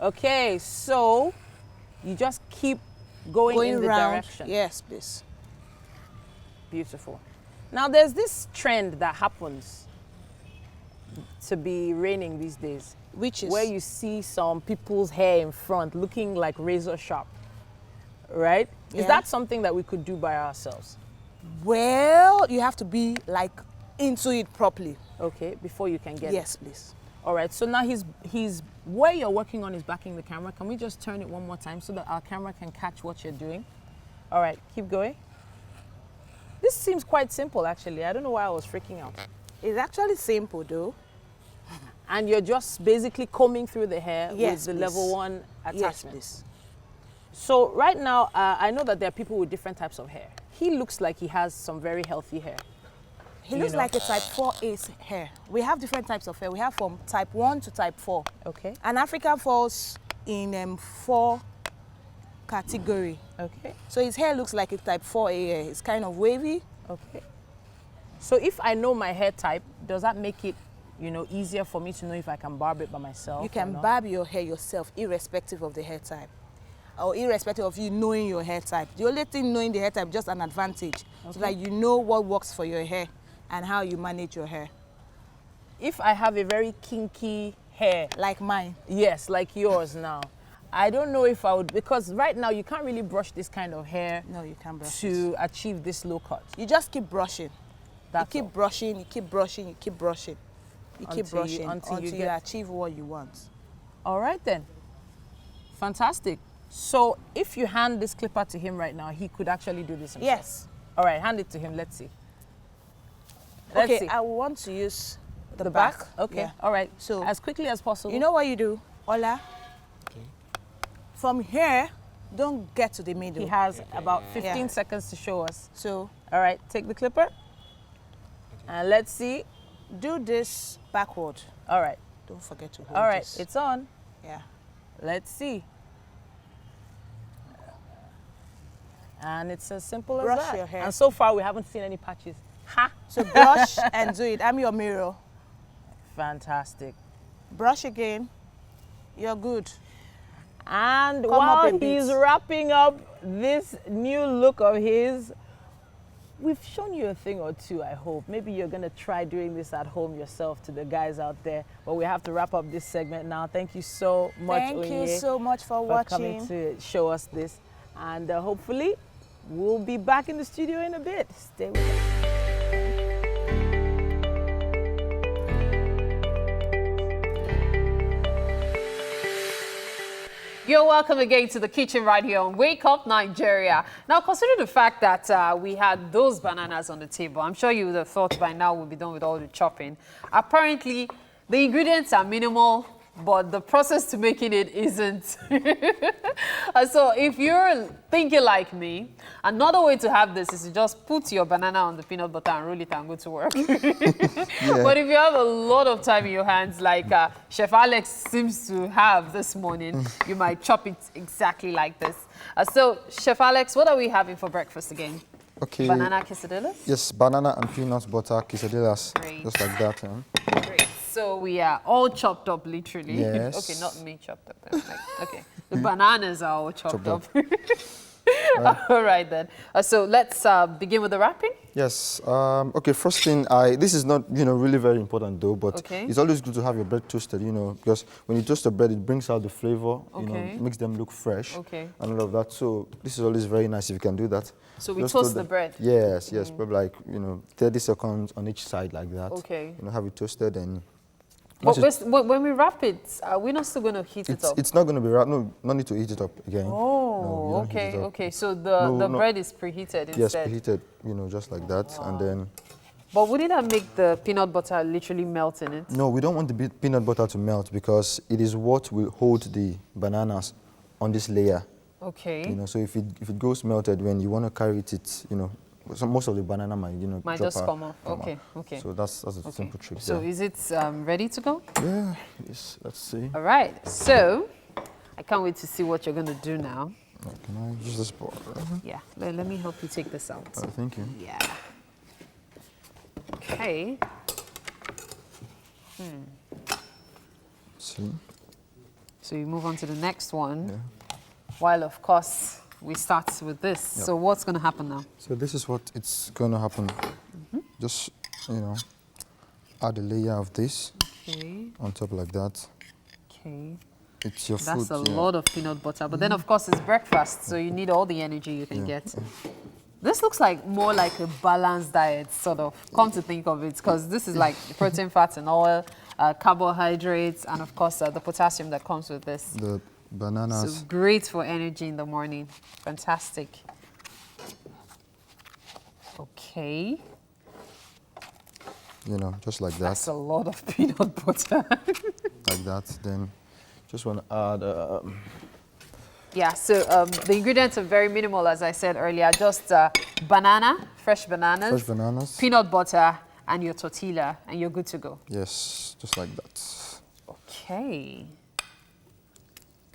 Okay, so you just keep going in the round. direction. Yes, please. Beautiful. Now, there's this trend that happens to be raining these days. Which is? Where you see some people's hair in front looking like razor sharp, right? Is Yeah. that something that we could do by ourselves? Well, you have to be like into it properly. Okay, before you can get it. Yes, please. All right, so now he's where you're working on is backing the camera. Can we just turn it one more time so that our camera can catch what you're doing? All right, keep going. This seems quite simple, actually. I don't know why I was freaking out. It's actually simple, though. And you're just basically combing through the hair Yes, with the please. level 1 Yes, attachment. please. So right now, I know that there are people with different types of hair. He looks like he has some very healthy hair. He Do you looks know? like a type 4A hair. We have different types of hair. We have from type 1 to type 4. Okay. And Africa falls in 4 category. Okay. So his hair looks like a type 4A hair. It's kind of wavy. Okay. So if I know my hair type, does that make it, easier for me to know if I can barb it by myself? You can or not? barb your hair yourself, irrespective of the hair type, or irrespective of you knowing your hair type. The only thing knowing the hair type is just an advantage, so that you know what works for your hair and how you manage your hair. If I have a very kinky hair, Like mine. yes, like yours now, I don't know if I would, because right now you can't really brush this kind of hair No, you can't brush to achieve this low cut. You just keep brushing. That's you keep all. brushing, you keep brushing, you keep brushing. You keep Until you- brushing until you you get- achieve what you want. All right then. Fantastic. So if you hand this clipper to him right now, he could actually do this himself. Yes. All right, hand it to him. Let's see. Let's Okay, see. I want to use the back. Okay. Yeah. All right. So, as quickly as possible. You know what you do, Ola? From here, don't get to the middle. he has about 15 Yeah. seconds to show us. So All right, take the clipper. And let's see. do this backward. All right. Don't forget to hold All right, this. it's on. Yeah. Let's see. And it's as simple Brush as that. your hair. And so far, we haven't seen any patches. Ha! So brush and do it. I'm your mirror. Fantastic. Brush again. You're good. And Come up while a bit. he's wrapping up this new look of his, we've shown you a thing or two, I hope. Maybe you're going to try doing this at home yourself to the guys out there. But we have to wrap up this segment now. Thank you so much, Thank you Onye, so much for coming watching. to show us this. And hopefully, we'll be back in the studio in a bit. Stay with us. You're welcome again to the kitchen right here on Wake Up Nigeria. Now, consider the fact that we had those bananas on the table. I'm sure you would have thought by now we'll be done with all the chopping. Apparently, the ingredients are minimal, but the process to making it isn't. So if you're thinking like me, another way to have this is to just put your banana on the peanut butter and roll it and go to work. But if you have a lot of time in your hands, like Chef Alex seems to have this morning, you might chop it exactly like this. So Chef Alex, what are we having for breakfast again? Okay. Banana quesadillas? Yes, banana and peanut butter quesadillas. Great. Just like that. Great. So we are all chopped up, literally. Yes. Okay, not me chopped up. Okay, the bananas are all chopped up. All right then. So let's begin with the wrapping. Yes. Okay. First thing, this is not really very important though, but it's always good to have your bread toasted. Because when you toast the bread, it brings out the flavor. Makes them look fresh. Okay. And all of that. So this is always very nice if you can do that. So we toast the bread. Yes. Yes. Probably like 30 seconds on each side like that. Okay. Have it toasted and. But when we wrap it, we're not still going to heat it up? It's not going to be wrapped. No need to heat it up again. Oh, no, okay, okay. So the bread is preheated instead? Yes, preheated, just like that. And then... But wouldn't that make the peanut butter literally melt in it? No, we don't want the peanut butter to melt because it is what will hold the bananas on this layer. Okay. So if it goes melted, when you want to carry it, most of the banana might just come off. Okay, okay. So that's a simple trick. So is it ready to go? Yeah, yes. Let's see. All right. So I can't wait to see what you're going to do now. Can I use this board? Yeah. Let me help you take this out. Thank you. Yeah. Okay. See. So you move on to the next one. Yeah. While of course we start with this. Yep. So what's going to happen now? So this is what it's going to happen. Just, add a layer of this on top like that. Okay. It's your food. That's a lot of peanut butter. But then, of course, it's breakfast, so you need all the energy you can get. This looks like more like a balanced diet, sort of. Come to think of it, because this is like protein, fats, and oil, carbohydrates, and of course, the potassium that comes with this. The bananas. So great for energy in the morning. Fantastic. Okay. Just like that. That's a lot of peanut butter. Like that. Then just want to add... Yeah, so the ingredients are very minimal, as I said earlier. Just fresh bananas, peanut butter, and your tortilla, and you're good to go. Yes, just like that. Okay.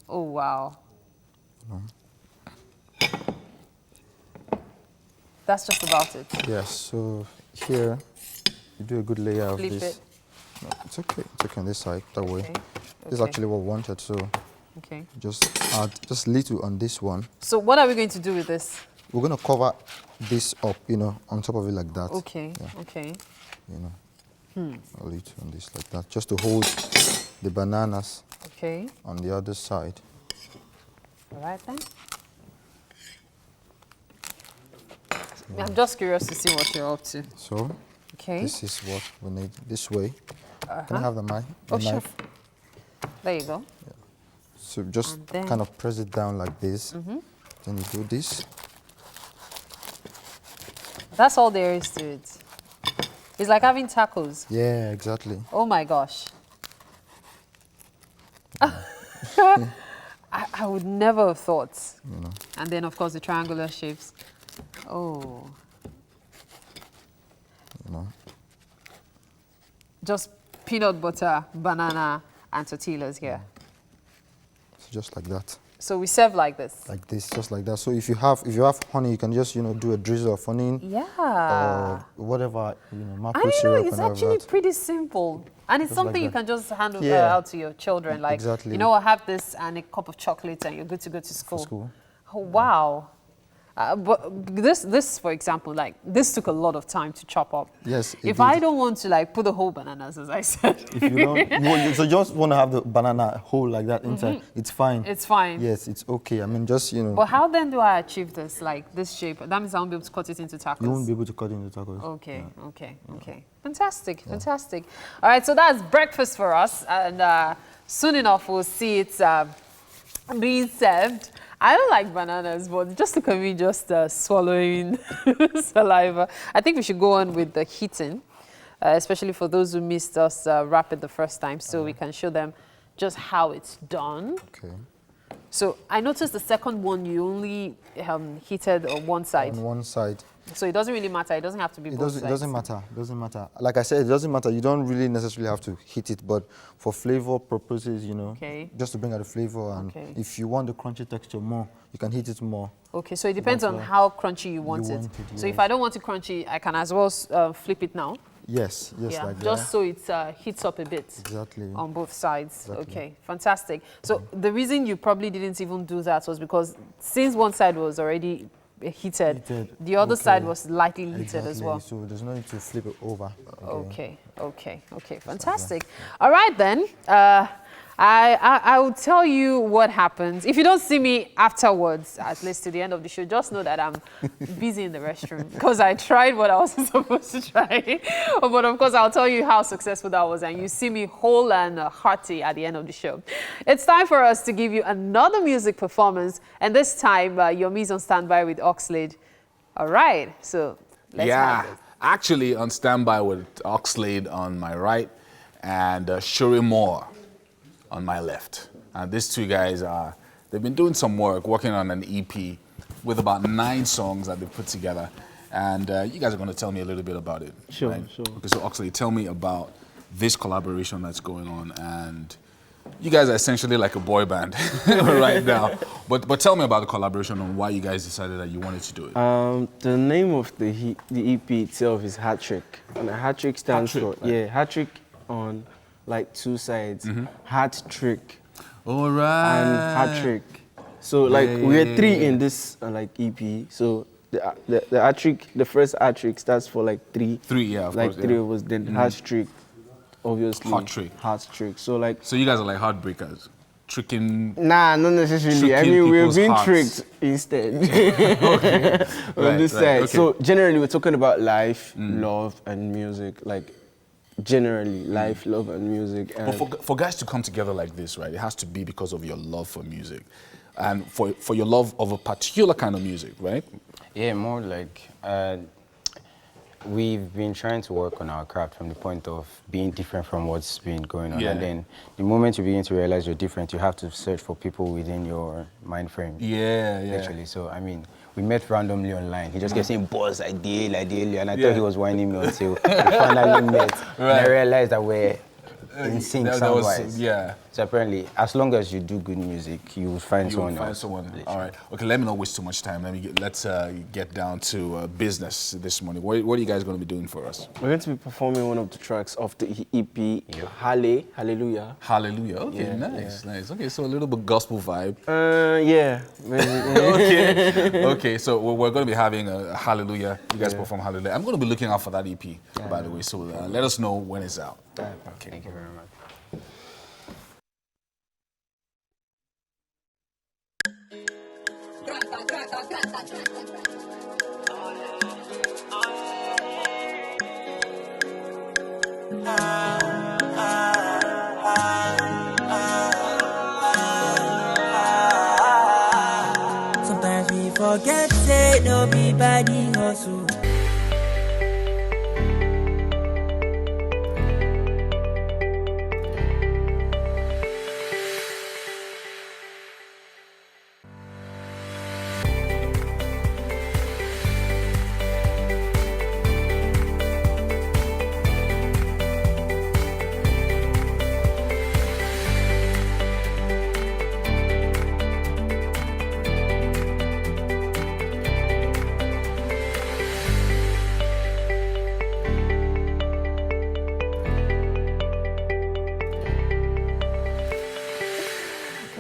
Oh, wow. That's just about it. Yes, so here you do a good layer of this. It. No, it's okay. It's okay on this side, that way. This is actually what we wanted, so just add just little on this one. So what are we going to do with this? We're going to cover this up, on top of it like that. Okay, okay. A little on this like that, just to hold the bananas on the other side. All right then. I'm just curious to see what you're up to. So, this is what we need this way. Can I have the knife? Sure. There you go. Yeah. So just kind of press it down like this. Then you do this. That's all there is to it. It's like having tacos. Yeah, exactly. Oh my gosh. I would never have thought. And then, of course, the triangular shapes. Oh. Just peanut butter, banana, and tortillas here. So just like that. So we serve like this? Like this, just like that. So if you have honey, you can just, do a drizzle of honey. Yeah. Or whatever, maple I syrup. It's actually pretty simple. And it's just something you can just hand out to your children. Like, exactly. Have this and a cup of chocolate and you're good to go to school. Oh, wow. But this, for example, this took a lot of time to chop up. Yes. If I don't want to put the whole bananas, as I said. If you don't, so just want to have the banana whole like that inside, it's fine. It's fine. Yes, it's okay. I mean, just, But how then do I achieve this, this shape? That means I won't be able to cut it into tacos. You won't be able to cut it into tacos. Okay, okay. Fantastic, fantastic. All right, so that's breakfast for us. And soon enough, we'll see it being served. I don't like bananas, but just look at me just swallowing saliva. I think we should go on with the heating, especially for those who missed us wrap it the first time, so we can show them just how it's done. Okay. So I noticed the second one you only heated on one side. On one side. So it doesn't really matter. It doesn't have to be both sides. It doesn't matter. It doesn't matter. Like I said, it doesn't matter. You don't really necessarily have to heat it, but for flavor purposes, you know, just to bring out the flavor. And if you want the crunchy texture more, you can heat it more. Okay, so it depends on how crunchy you want it. So if I don't want it crunchy, I can as well flip it now. Yes, yeah, like just so it heats up a bit. Exactly. On both sides. Exactly. Okay, fantastic. So the reason you probably didn't even do that was because since one side was already heated, the other side was lightly heated as well. So there's no need to flip it over. Okay, fantastic. All right then. I will tell you what happens. If you don't see me afterwards, at least to the end of the show, just know that I'm busy in the restroom because I tried what I was supposed to try. But of course, I'll tell you how successful that was, and you see me whole and hearty at the end of the show. It's time for us to give you another music performance, and this time, Yomi's on standby with Oxlade. All right, so let's have it. Actually on standby with Oxlade on my right and Shuri Moore on my left. And these two guys they've been doing some work, working on an EP with about 9 songs that they put together. And you guys are going to tell me a little bit about it. Sure, right? sure. Okay, so Oxlade, tell me about this collaboration that's going on. And you guys are essentially like a boy band right now. But tell me about the collaboration and why you guys decided that you wanted to do it. The name of the EP itself is Hat Trick. And a hat trick stands for, hat trick on like 2 sides. Hat trick. All right. And hat trick. So like we're 3 in this like EP. So the hat trick, the first hat trick starts for like 3. 3, yeah, of like course. Like 3 of us. Then hat trick, obviously. Hot trick. Hat trick. So like. So you guys are like heartbreakers, tricking. Nah, not necessarily. I mean, we're being tricked instead. On this side. Okay. So generally, we're talking about life, love, and music. Like generally, life, love, and music. And but for guys to come together like this, right? It has to be because of your love for music, and for your love of a particular kind of music, right? Yeah, more like. We've been trying to work on our craft from the point of being different from what's been going on. And then the moment you begin to realize you're different, you have to search for people within your mind frame. Actually, so I mean, we met randomly online. He just kept saying, boss, ideal, and I thought he was whining me until we finally met. And I realized that we're in sync sound-wise. So apparently, as long as you do good music, you will find someone else. All right. Okay, let me not waste too much time. Let's get down to business this morning. What are you guys going to be doing for us? We're going to be performing one of the tracks of the EP, Hallelujah. Hallelujah. Okay, nice. Okay, so a little bit gospel vibe. Okay, so we're going to be having a Hallelujah. You guys perform Hallelujah. I'm going to be looking out for that EP, by the way. So let us know when it's out. Okay. Thank you very much. Sometimes we forget, say no be body hustle.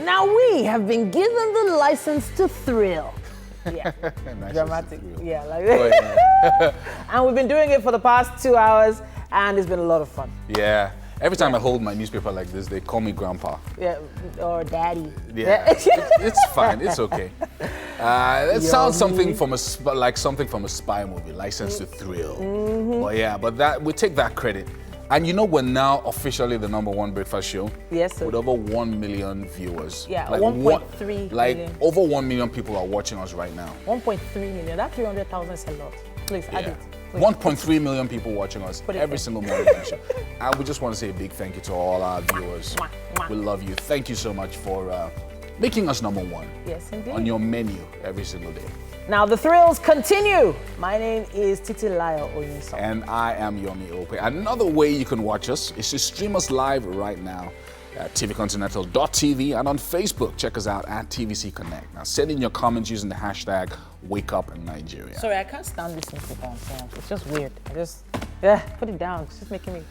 Now we have been given the license to thrill. Yeah, dramatic. Yeah, like that. And we've been doing it for the past 2 hours, and it's been a lot of fun. Yeah. Every time I hold my newspaper like this, they call me grandpa. Yeah, or daddy. Yeah, it's fine. It's okay. It sounds something from a spy movie, License to Thrill. But yeah, but we take that credit. And you know we're now officially the #1 breakfast show. Yes, sir. With over 1 million viewers. Yeah, like 1.3 Like million. over 1 million people are watching us right now. 1.3 million. That 300,000 is a lot. Please add it. Please. 1.3 million people watching us Put it every there. single morning. on the show. And we just want to say a big thank you to all our viewers. Mwah, mwah. We love you. Thank you so much for making us #1 Yes, indeed. on your menu every single day. Now the thrills continue. My name is Titilayo Oyinso. And I am Yomi Okwe. Another way you can watch us is to stream us live right now at tvcontinental.tv and on Facebook. Check us out at TVC Connect. Now send in your comments using the hashtag #WakeUpInNigeria. Sorry, I can't stand listening to that song. It's just weird. Put it down. It's just making me.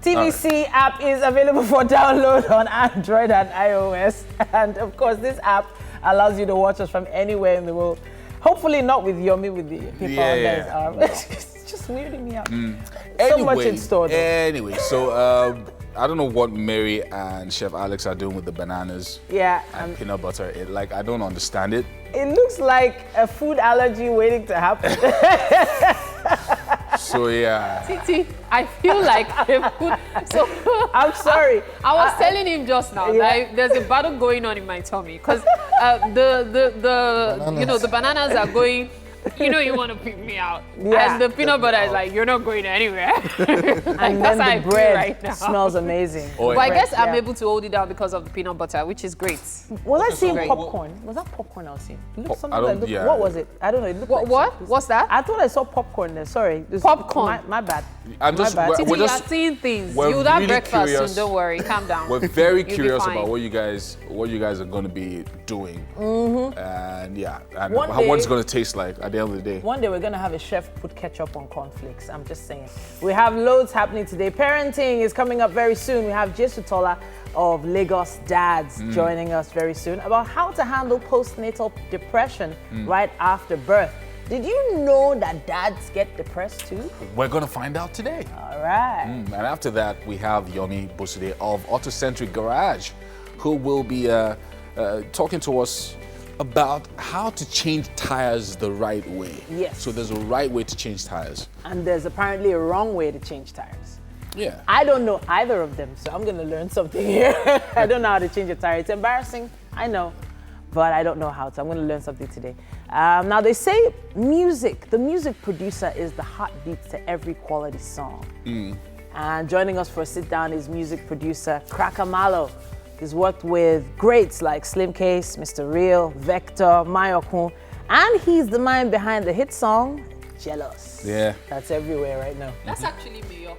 TVC app is available for download on Android and iOS. And of course, this app allows you to watch us from anywhere in the world. Hopefully not with Yomi with the people under his arm. It's just weirding me out. So much in store though. Anyway, so I don't know what Mary and Chef Alex are doing with the bananas and peanut butter. I don't understand it. It looks like a food allergy waiting to happen. So yeah. Titi, I feel like so I'm sorry. I was telling him just now that there's a battle going on in my tummy because the bananas are going. You want to pick me out. Yeah. And the peanut butter is like, you're not going anywhere. And then the bread right now. smells amazing. But I guess I'm able to hold it down because of the peanut butter, which is great. Was I seeing popcorn? Was that popcorn I was seeing? It looked something like what was it? I don't know. It looked like what? What's that? I thought I saw popcorn there. Sorry. Popcorn. My bad. Titi, you are seeing things. You would have breakfast soon. Don't worry. Calm down. We're very curious about what you guys are going to be doing. And and what it's going to taste like at the end of the day. One day we're going to have a chef put ketchup on cornflakes. I'm just saying. We have loads happening today. Parenting is coming up very soon. We have Jesu Tola of Lagos Dads joining us very soon about how to handle postnatal depression right after birth. Did you know that dads get depressed too? We're going to find out today. All right. And after that, we have Yomi Bosude of Autocentric Garage, who will be talking to us about how to change tires the right way. Yes. So there's a right way to change tires. And there's apparently a wrong way to change tires. Yeah. I don't know either of them, so I'm going to learn something here. I don't know how to change a tire. It's embarrassing, I know, but I don't know how to. I'm going to learn something today. Now, they say the music producer is the heartbeat to every quality song. And joining us for a sit-down is music producer Mallo. He's worked with greats like Slim Case, Mr. Real, Vector, Mayokun, and he's the mind behind the hit song, Jealous. Yeah. That's everywhere right now. That's actually Mayokun.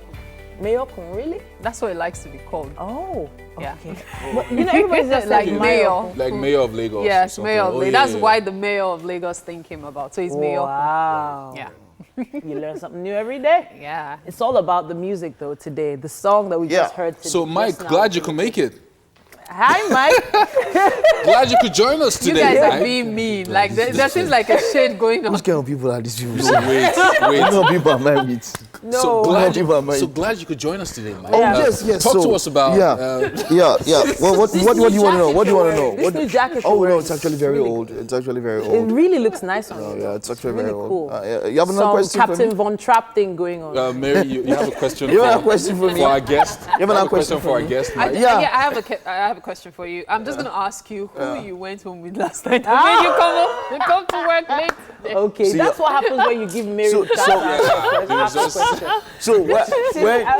Mayokun, really? That's what it likes to be called. Oh, yeah. Okay. But, everybody's just like mayor. Like mayor of Lagos. Yes, mayor of Lagos. That's yeah. why the mayor of Lagos thing came about. So it's Mayokun. Wow. Yeah. You learn something new every day. Yeah. It's all about the music though today. The song that we just heard today. So Mike, glad you could make it. Hi, Mike. Glad you could join us today. You guys Mike. are being mean. Like there seems like a shade going on. Which kind of people are these people? Wait. No people are married. No. So glad glad you could join us today, Mike. Oh, yes. Talk to us about. Yeah. Well, what do you want to know? What do you want to know? This new jacket. Oh no, it's actually very old. It's actually very old. It really looks nice on you. Yeah, it's actually really very old. Cool. You have another question Captain for me? Von Trapp thing going on. Mary, you have a question. You have a question for me? For our guest. You have another question for our guest. I have a question for you. I'm just going to ask you who you went home with last night. When you come to work late. Okay, that's what happens when you give Mary So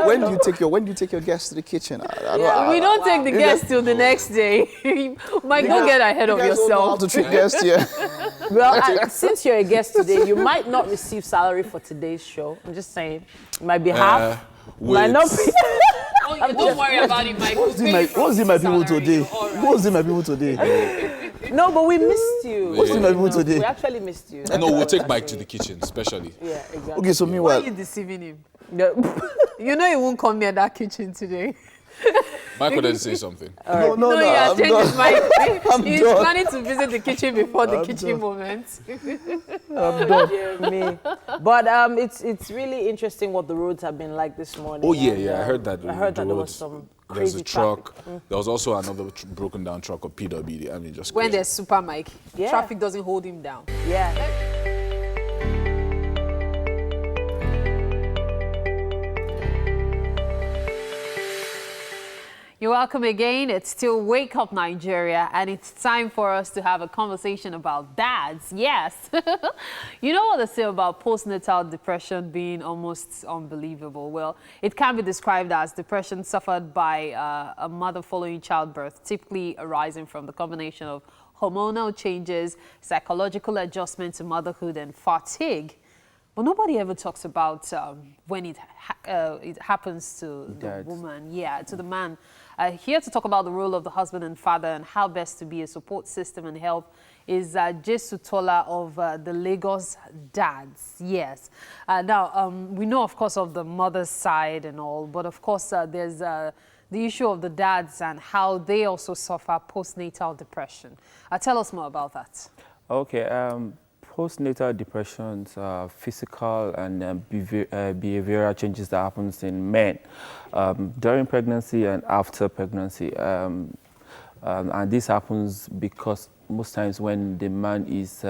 when do you take your guests to the kitchen? We don't take the guests till the next day. Mike, don't get ahead of yourself. Don't know how to treat guests, yeah. Well, since you're a guest today, you might not receive salary for today's show. I'm just saying, it might be half. Might not be. Don't worry about it, Mike. What's in my people today? What's in my people today? No, but we missed you. What's in my people today? We actually missed you. No, we'll take Mike to the kitchen, especially. Yeah, exactly. Okay, so meanwhile. Why are you deceiving him? You know he won't come near that kitchen today. Mike wanted to say something. No, he has changed his mind. He's done. planning to visit the kitchen before the kitchen moment. I'm done. Dear me. But it's really interesting what the roads have been like this morning. Oh yeah. I heard that. I heard that there was some There's crazy a truck. traffic. There was also another broken down truck of PWD. I mean, just When crazy. there's Super Mike, Yeah. traffic doesn't hold him down. Yeah. You're welcome again. It's still Wake Up Nigeria, and it's time for us to have a conversation about dads. Yes. You know what they say about postnatal depression being almost unbelievable? Well, it can be described as depression suffered by a mother following childbirth, typically arising from the combination of hormonal changes, psychological adjustment to motherhood, and fatigue. But nobody ever talks about when it happens to the woman, to the man. Here to talk about the role of the husband and father and how best to be a support system and help is Jesu Tola of the Lagos Dads. Yes. Now, we know, of course, of the mother's side and all, but of course, there's the issue of the dads and how they also suffer postnatal depression. Tell us more about that. Okay. Postnatal depressions are physical and behavioral changes that happens in men during pregnancy and after pregnancy. And this happens because most times when the man is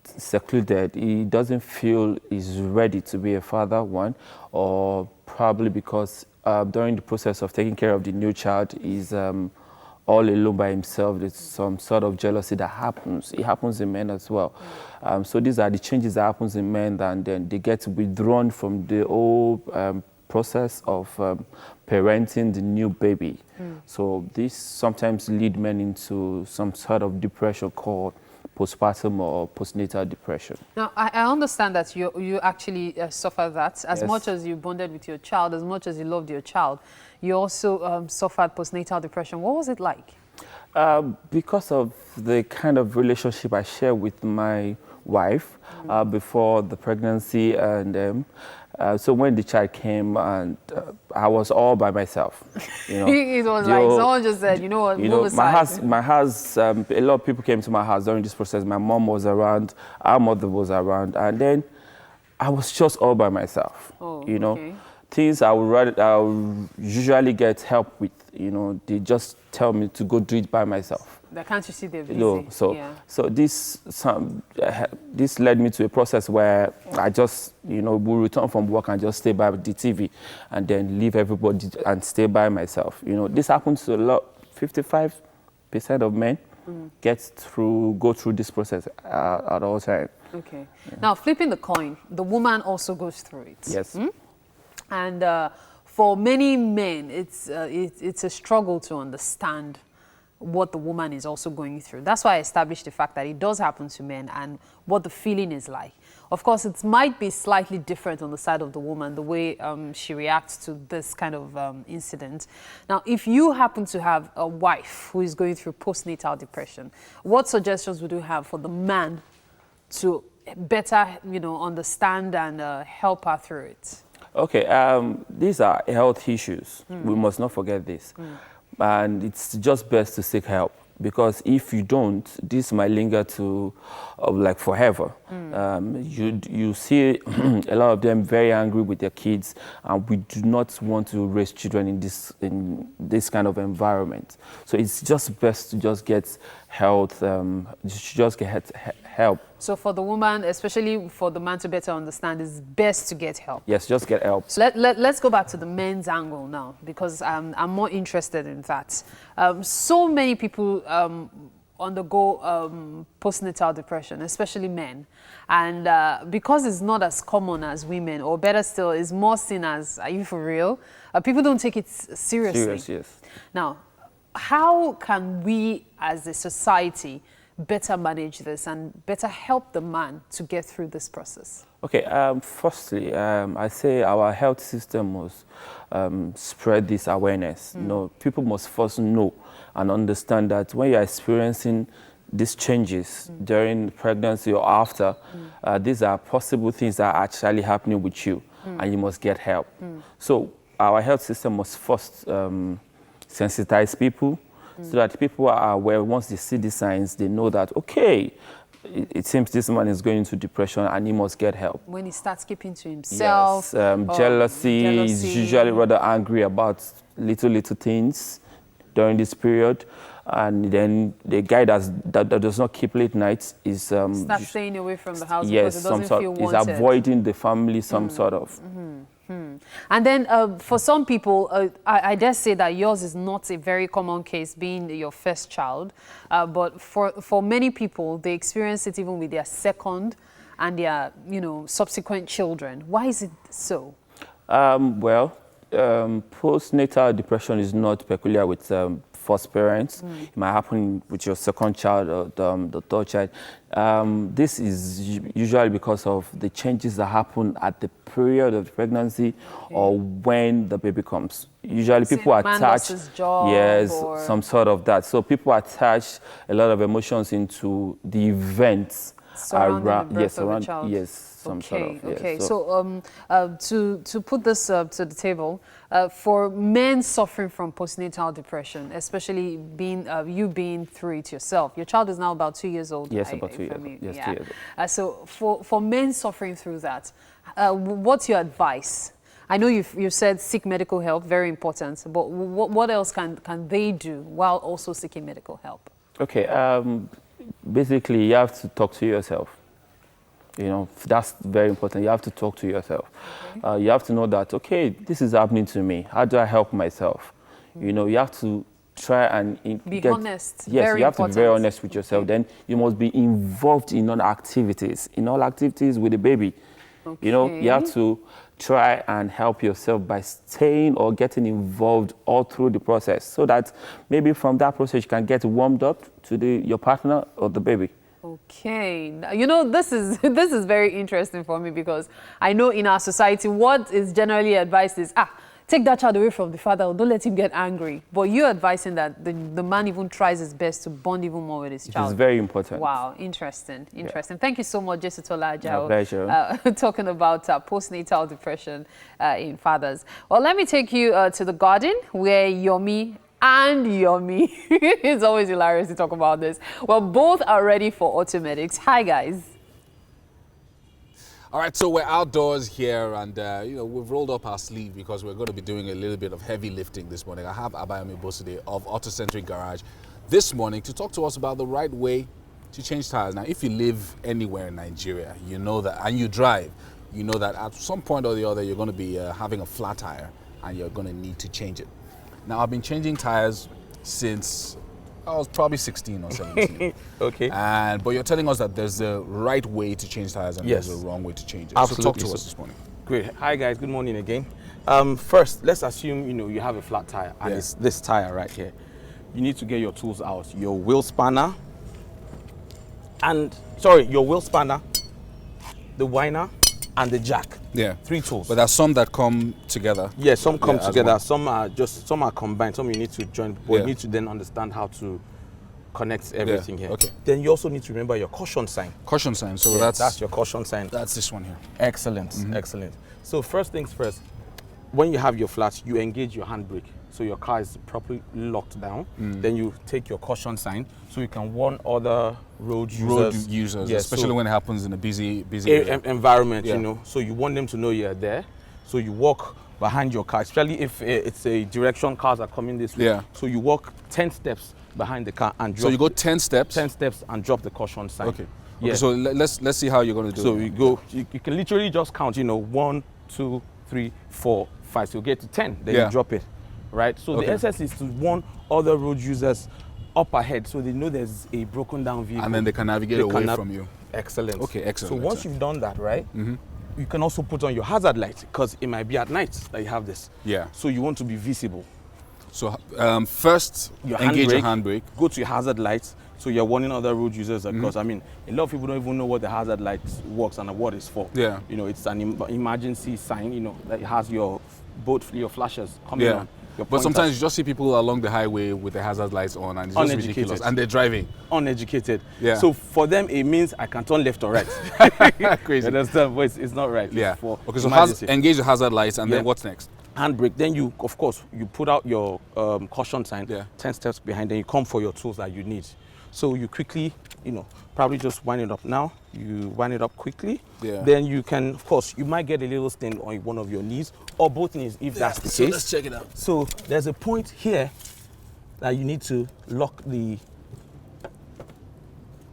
secluded, he doesn't feel he's ready to be a father, one, or probably because during the process of taking care of the new child, he's all alone by himself. There's some sort of jealousy that happens. It happens in men as well. So these are the changes that happens in men, and then they get withdrawn from the whole process of parenting the new baby. So this sometimes lead men into some sort of depression called postpartum or postnatal depression. Now, I understand that you actually suffer that. As much as you bonded with your child, as much as you loved your child, you also suffered postnatal depression. What was it like? Because of the kind of relationship I share with my wife before the pregnancy, and so when the child came, and I was all by myself. You know, it was like someone just said, you know what, my house, a lot of people came to my house during this process. My mom was around, our mother was around, and then I was just all by myself. You know, things I would usually get help with. You know, they just tell me to go do it by myself. Can't you see they're busy? You know, so this led me to a process where I just, you know, would return from work and just stay by the TV and then leave everybody and stay by myself. You know, this happens to a lot. 55% of men go through this process at all times. Okay. Yeah. Now, flipping the coin, the woman also goes through it. Yes. And for many men, it's a struggle to understand what the woman is also going through. That's why I established the fact that it does happen to men and what the feeling is like. Of course, it might be slightly different on the side of the woman, the way she reacts to this kind of incident. Now, if you happen to have a wife who is going through postnatal depression, what suggestions would you have for the man to better, you know, understand and help her through it? Okay, these are health issues. We must not forget this. And it's just best to seek help, because if you don't, this might linger to like forever. You see a lot of them very angry with their kids, and we do not want to raise children in this kind of environment. So it's just best to just get health, just get help. So for the woman, especially for the man to better understand, it's best to get help. Yes, just get help. So let's go back to the men's angle now, because I'm more interested in that. So many people undergo postnatal depression, especially men. And because it's not as common as women, or better still, is more seen as, are you for real? People don't take it seriously. Serious, yes. Now, how can we as a society better manage this and better help the man to get through this process? Okay, firstly, I say our health system must spread this awareness. You know, people must first know and understand that when you're experiencing these changes during pregnancy or after, these are possible things that are actually happening with you, and you must get help. So our health system must first sensitize people, so that people are aware. Once they see the signs, they know that, okay, it seems this man is going into depression and he must get help. When he starts keeping to himself. Yes, jealousy, is usually rather angry about little things during this period. And then the guy that does not keep late nights is... Start staying away from the house because it doesn't feel wanted. Is avoiding the family, some sort of. And then for some people, I dare say that yours is not a very common case, being your first child. But for many people, they experience it even with their second and their, subsequent children. Why is it so? Postnatal depression is not peculiar with first parents. It might happen with your second child or the third child. This is usually because of the changes that happen at the period of the pregnancy or when the baby comes. Usually people attach, some sort of that. So people attach a lot of emotions into the events surrounding the birth of a child. Some sort of. Okay. So to put this to the table, for men suffering from postnatal depression, especially you being through it yourself, your child is now about 2 years old. Yes, about 2 years old. Yes, 2 years old. So for men suffering through that, what's your advice? I know you've said seek medical help, very important, but what else can they do while also seeking medical help? Okay, basically you have to talk to yourself. That's very important. You have to talk to yourself. Okay. You have to know that, okay, this is happening to me. How do I help myself? You have to try and be honest. Yes, very you have important. to be very honest with yourself. Okay. Then you must be involved in all activities with the baby. Okay. You have to try and help yourself by staying or getting involved all through the process, so that maybe from that process you can get warmed up to your partner or the baby. Okay, this is very interesting for me, because I know in our society what is generally advised is take that child away from the father, don't let him get angry. But you're advising that the man even tries his best to bond even more with his child. It's very important. Wow, interesting. Yeah. Thank you so much, Jesitola Ajao. My pleasure. Talking about postnatal depression in fathers. Well, let me take you to the garden where Yomi it's always hilarious to talk about this. Well, both are ready for automedics. Hi, guys. All right, so we're outdoors here, and we've rolled up our sleeve because we're going to be doing a little bit of heavy lifting this morning. I have Abayomi Boside of Autocentric Garage this morning to talk to us about the right way to change tires. Now, if you live anywhere in Nigeria, you know that, and you drive, you know that at some point or the other you're going to be having a flat tire and you're going to need to change it. Now, I've been changing tires since I was probably 16 or 17. Okay. But you're telling us that there's a right way to change tires and there's a wrong way to change it. Absolutely. So talk to us this morning. Great. Hi, guys. Good morning again. First, let's assume you have a flat tire, and it's this tire right here. You need to get your tools out. Your wheel spanner, the whiner, and the jack. Yeah. 3 tools. But there's some that come together. Yeah, some come together. Some are combined. Some you need to join. But you need to then understand how to connect everything here. Okay. Then you also need to remember your caution sign. Caution sign. So that's your caution sign. That's this one here. Excellent. Excellent. So first things first, when you have your flat, you engage your handbrake. So your car is properly locked down. Then you take your caution sign so you can warn other road users. Especially when it happens in a busy environment, So you want them to know you're there. So you walk behind your car, especially if it's a direction cars are coming this way. Yeah. So you walk 10 steps behind the car and drop. So you go 10 steps? 10 steps and drop the caution sign. Okay. Yeah. Okay, so let's see how you're going to do it. So you go, you can literally just count, 1, 2, 3, 4, 5. So you get to 10, then you drop it. Right? So the essence is to warn other road users up ahead so they know there's a broken down vehicle. And then they can navigate away from you. Excellent. Okay, excellent. So once you've done that, right, you can also put on your hazard light, because it might be at night that you have this. Yeah. So you want to be visible. So first, engage your handbrake. Go to your hazard lights. So you're warning other road users, because, a lot of people don't even know what the hazard light works and what it's for. Yeah. It's an emergency sign, that has your flashes coming on. But sometimes you just see people along the highway with the hazard lights on, and it's just ridiculous. And they're driving. Uneducated. Yeah. So for them, it means I can turn left or right. Crazy. You understand? But it's not right. Yeah. It's for okay, so engage the hazard lights, and then what's next? Handbrake. Then you, of course, you put out your caution sign, 10 steps behind, then you come for your tools that you need. So you quickly, probably just wind it up now. You wind it up quickly. Yeah. Then you can, of course, you might get a little stain on one of your knees or both knees if that's the case. So let's check it out. So there's a point here that you need to lock the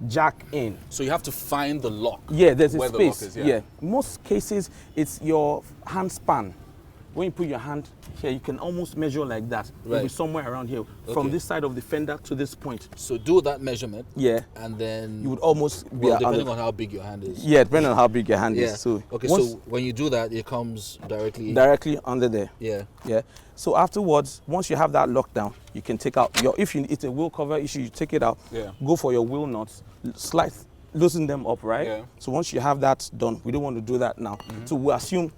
jack in. So you have to find the lock. Yeah, there's a where space. The lock is, Most cases, it's your hand span. when you put your hand here, you can almost measure like that. Right. It'll be somewhere around here, from this side of the fender to this point. So do that measurement. Yeah. And then you would almost be depending on how big your hand is. Yeah, depending on how big your hand Yeah. is. So okay, so when you do that, it comes directly under there. Yeah. Yeah. So afterwards, once you have that locked down, you can take out your, if it's a wheel cover issue, you take it out. Yeah. Go for your wheel nuts, loosen them up, right? Yeah. So once you have that done, we don't want to do that now. So we assume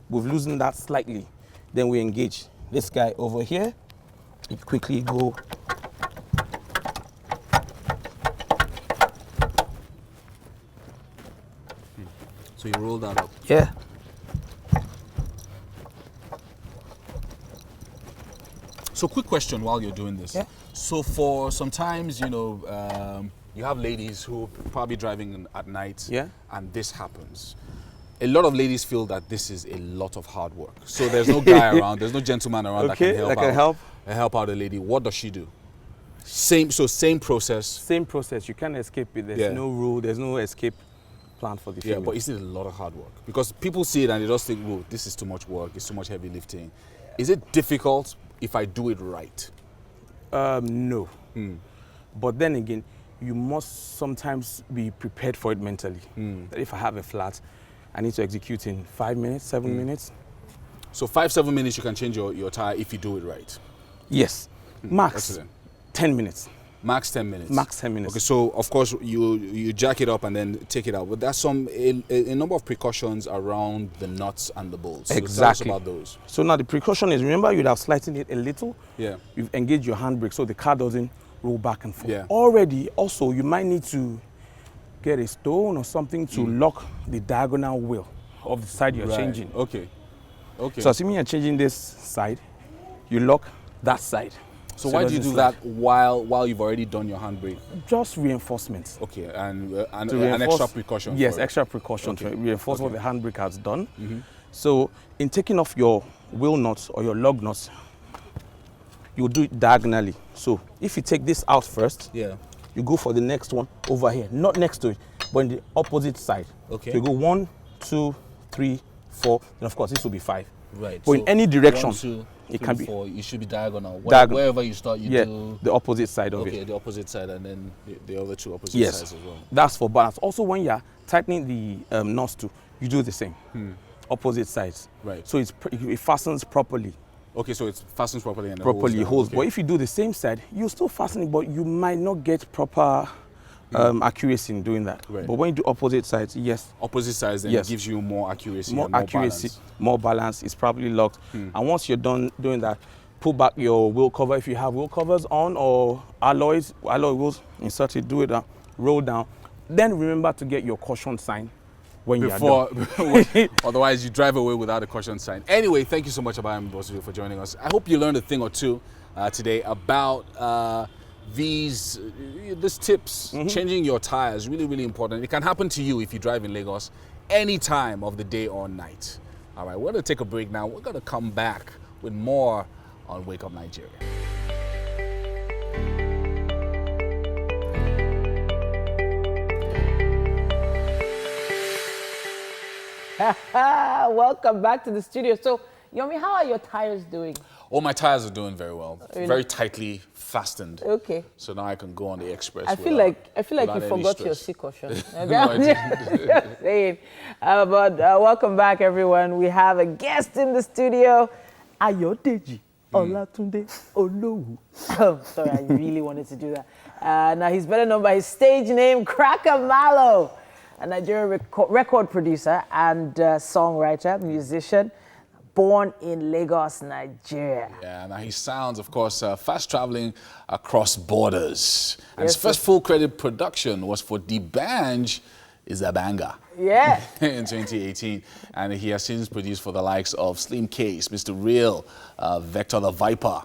we've loosened that slightly. Then we engage this guy over here. You quickly go. So you roll that up. Yeah. So quick question while you're doing this. Yeah. So for sometimes, you know, you have ladies who are probably driving at night, yeah, and this happens. A lot of ladies feel that this is a lot of hard work. So there's no guy around, there's no gentleman around that can help out a lady. What does she do? Same process. Same process. You can't escape it. There's no rule. There's no escape plan for the female. Yeah, but is it a lot of hard work? Because people see it and they just think, "Whoa, this is too much work. It's too much heavy lifting." Is it difficult if I do it right? No. But then again, you must sometimes be prepared for it mentally. That if I have a flat, I need to execute in 5 minutes, 7 minutes. So 5-7 minutes you can change your tire if you do it right? Yes. Max Excellent. 10 minutes. Max 10 minutes? Max 10 minutes. Okay, so of course you jack it up and then take it out. But there's a number of precautions around the nuts and the bolts. So Exactly. tell us about those. So now the precaution is, remember you'd have slightened it a little. Yeah. You've engaged your handbrake so the car doesn't roll back and forth. Yeah. Already, also, you might need to get a stone or something to lock the diagonal wheel of the side you're changing. Okay. Okay. So assuming you're changing this side, you lock that side. So why do you do that while you've already done your handbrake? Just reinforcement. Okay, and an reinforce, extra precaution. Yes, for it. extra precaution to reinforce what the handbrake has done. Mm-hmm. So in taking off your wheel nuts or your lug nuts, you do it diagonally. So if you take this out first, yeah, you go for the next one over here, not next to it, but in the opposite side. Okay. So you go 1, 2, 3, 4, and of course this will be 5. Right. But so in any direction, 1, 2, it 3, can be 4. You should be diagonal. diagonal. Wherever you start, you do the opposite side of it. Okay, the opposite side, and then the other two opposite sides as well. That's for balance. Also, when you're tightening the nuts too, you do the same. Opposite sides. Right. So it fastens properly. Okay, so it fastens properly and properly holds. Okay. But if you do the same side, you still fasten it, but you might not get proper accuracy in doing that. Right. But when you do opposite sides, yes. Opposite sides, then it gives you more accuracy. More and more accuracy, balance. more balance. It's properly locked. And once you're done doing that, pull back your wheel cover. If you have wheel covers on or alloy wheels, insert it, do it down, roll down. Then remember to get your caution sign when you're done. Otherwise, you drive away without a caution sign. Anyway, thank you so much, Abayam Bosu, for joining us. I hope you learned a thing or two today about these tips. Changing your tires, really, really important. It can happen to you if you drive in Lagos any time of the day or night. All right, we're going to take a break now. We're going to come back with more on Wake Up Nigeria. Welcome back to the studio. So, Yomi, how are your tires doing? Oh, my tires are doing very well. Really? Very tightly fastened. Okay. So now I can go on the express. I feel like you forgot your C caution. No, I didn't. Saying. But welcome back, everyone. We have a guest in the studio, Ayodeji Olatunde Olowu. Sorry, I really wanted to do that. Now he's better known by his stage name, Cracker Mallo, a Nigerian record producer and songwriter, musician, born in Lagos, Nigeria. Yeah, now he sounds, of course, fast traveling across borders. And his first full credit production was for D'banj Is a Banger. Yeah. In 2018. And he has since produced for the likes of Slim Case, Mr. Real, Vector the Viper,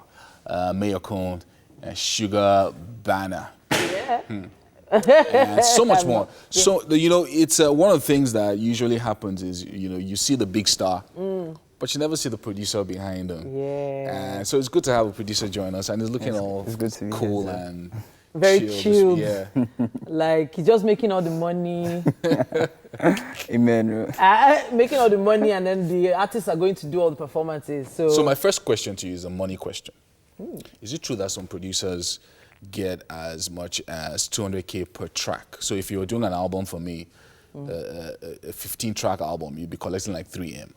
Mayor Cone, and Sugar Banner. Yeah. And so much more. So, you know, it's one of the things that usually happens is, you know, you see the big star, but you never see the producer behind them. Yeah. And so it's good to have a producer join us, and he's looking all it's good to be cool here, and Very chilled. Yeah. Like he's just making all the money. Amen. Making all the money, and then the artists are going to do all the performances. So my first question to you is a money question. Is it true that some producers get as much as 200K per track? So if you were doing an album for me, a 15-track album, you'd be collecting like 3M.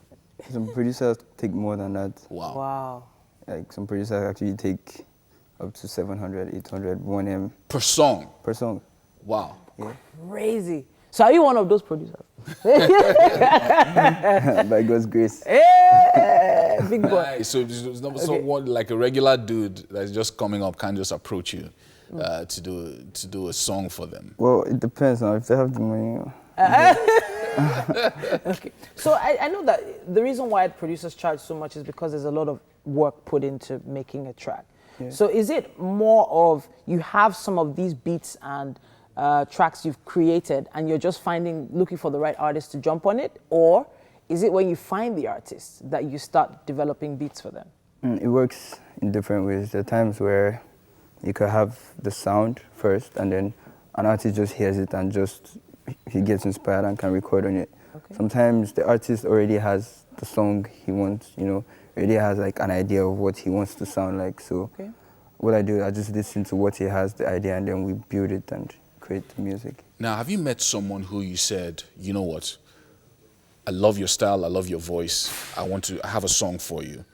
Some producers take more than that. Wow. Wow. Like some producers actually take up to 700, 800, 1M. Per song? Per song. Wow. Yeah. Crazy. So are you one of those producers? By God's grace. Hey, big boy. Nice. So one, like a regular dude that's just coming up can just approach you to do a song for them. Well, it depends now if they have the money. Okay. So I know that the reason why producers charge so much is because there's a lot of work put into making a track. Yeah. So is it more of you have some of these beats and tracks you've created and you're just looking for the right artist to jump on it? Or is it when you find the artist that you start developing beats for them? It works in different ways. There are times where you could have the sound first and then an artist just hears it and he gets inspired and can record on it. Okay. Sometimes the artist already has the song he wants, already has like an idea of what he wants to sound like. So what I do, I just listen to what he has, the idea, and then we build it and create the music. Now, have you met someone who you said, you know what, I love your style, I love your voice, I have a song for you,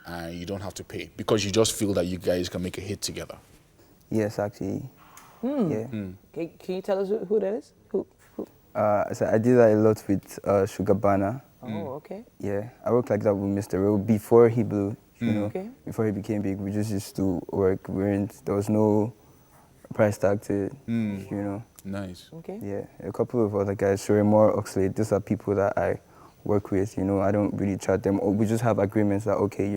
and you don't have to pay, because you just feel that you guys can make a hit together? Yes, actually. Yeah. Can you tell us who that is? Who? So I did that a lot with Sugar Banner. Oh, okay. Yeah, I worked like that with Mr. Real before he blew, Okay. Before he became big. We just used to work. There was no price tag to it, Nice. Okay. Yeah, a couple of other guys, Mallo, Oxlade, these are people that I work with, I don't really chat them. We just have agreements that, okay,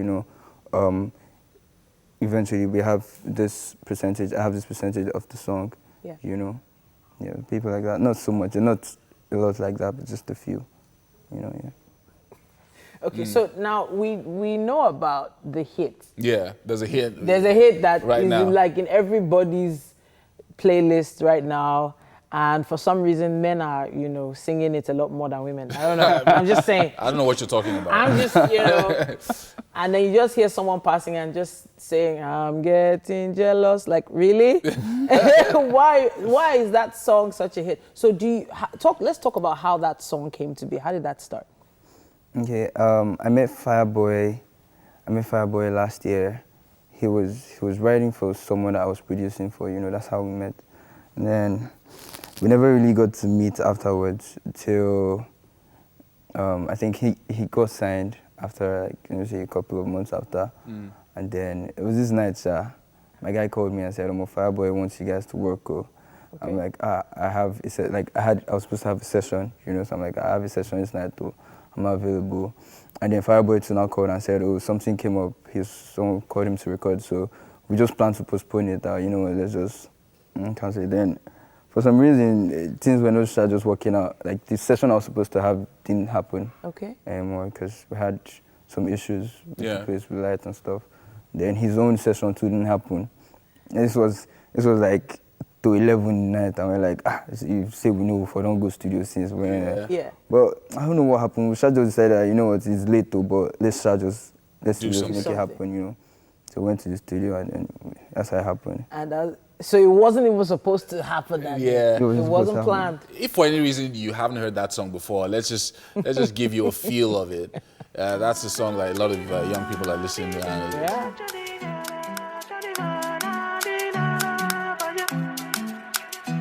eventually we have this percentage, I have this percentage of the song, Yeah, people like that. Not so much, they're not a lot like that, but just a few, yeah. Okay, so now we know about the hit. Yeah, there's a hit. There's a hit that right is now. Like in everybody's playlist right now, and for some reason men are, singing it a lot more than women. I don't know. I'm just saying. I don't know what you're talking about. I'm just, and then you just hear someone passing and just saying, "I'm getting jealous." Like, really? Why is that song such a hit? So let's talk about how that song came to be. How did that start? Okay, I met Fireboy last year. He was writing for someone that I was producing for, that's how we met. And then we never really got to meet afterwards till I think he got signed after a couple of months after. And then it was this night, my guy called me and said, Fireboy wants you guys to work. Okay. I'm like, I was supposed to have a session, so I'm like, I have a session this night too. I'm not available. And then Fireboy too now called and said, something came up. Someone called him to record, so we just planned to postpone it. Let's just cancel it. Then, for some reason, things were not just working out. Like the session I was supposed to have didn't happen anymore because we had some issues with the place with light and stuff. Then his own session too didn't happen. And this was like to 11 in the night, and we're like, you say we know if I don't go studio since when. But I don't know what happened. We just decided, it's late though, but let's just make it happen, So we went to the studio, and then that's how it happened. And so it wasn't even supposed to happen that day. It wasn't planned. If for any reason you haven't heard that song before, let's just give you a feel of it. That's a song that a lot of young people are listening to.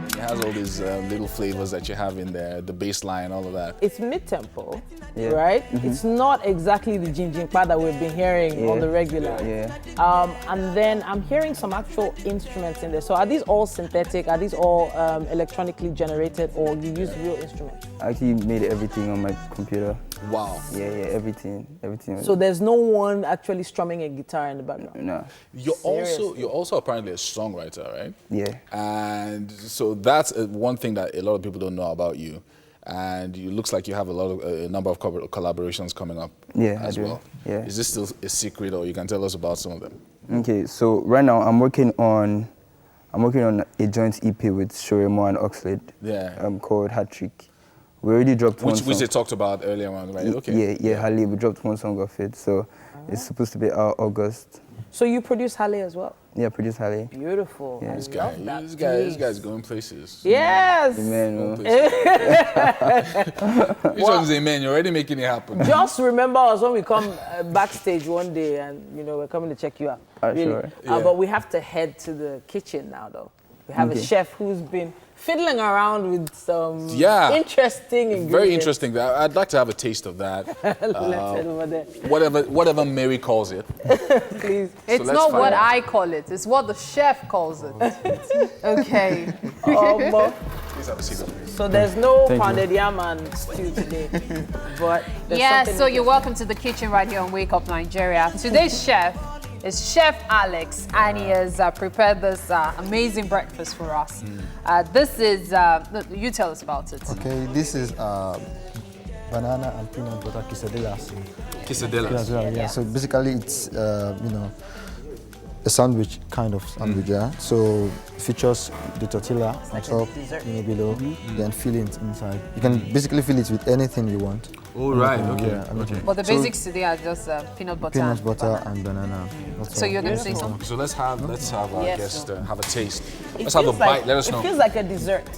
It has all these little flavors that you have in there, the bass line, all of that. It's mid-tempo, right? It's not exactly the jinjingpa that we've been hearing on the regular. And then I'm hearing some actual instruments in there. So are these all synthetic? Are these all electronically generated, or you use real instruments? I actually made everything on my computer. Wow. Yeah, everything. So there's no one actually strumming a guitar in the background? No. You're also apparently a songwriter, right? Yeah. And so that's one thing that a lot of people don't know about you. And it looks like you have a number of collaborations coming up as well. Yeah. Is this still a secret, or you can tell us about some of them? Okay, so right now I'm working on I'm working on a joint EP with Shoremo and Oxlade. Yeah. Called Hat Trick. We already dropped one song. Which they talked about earlier on, right? Okay. Yeah, Halle. We dropped one song of it, so it's supposed to be out August. So you produce Halle as well? Yeah, produce Halle. Beautiful. Yeah. This guy's going places. Yes. Amen. Which one's amen? You're already making it happen. Just remember us when we come backstage one day and, we're coming to check you out. Really. Sure. But we have to head to the kitchen now, though. We have a chef who's been fiddling around with some interesting ingredients. Very interesting. I'd like to have a taste of that. Let's head over there. Whatever Mary calls it. Please. It's not what I call it. It's what the chef calls it. Okay. Please have a seat. So there's no pounded yam and stew today. But so you're welcome to the kitchen right here on Wake Up Nigeria. Today's chef is Chef Alex, and he has prepared this amazing breakfast for us. This is, you tell us about it. Okay, this is banana and peanut butter quesadillas. Quesadillas. Yeah. So basically it's, a sandwich, kind of sandwich, So features the tortilla on top, below, then fill it inside. You can basically fill it with anything you want. Oh, right, okay. But the basics today are just peanut butter and banana. So you're going to say something? So let's have our guest have a taste. Let's have a bite. Let us know. It feels like a dessert.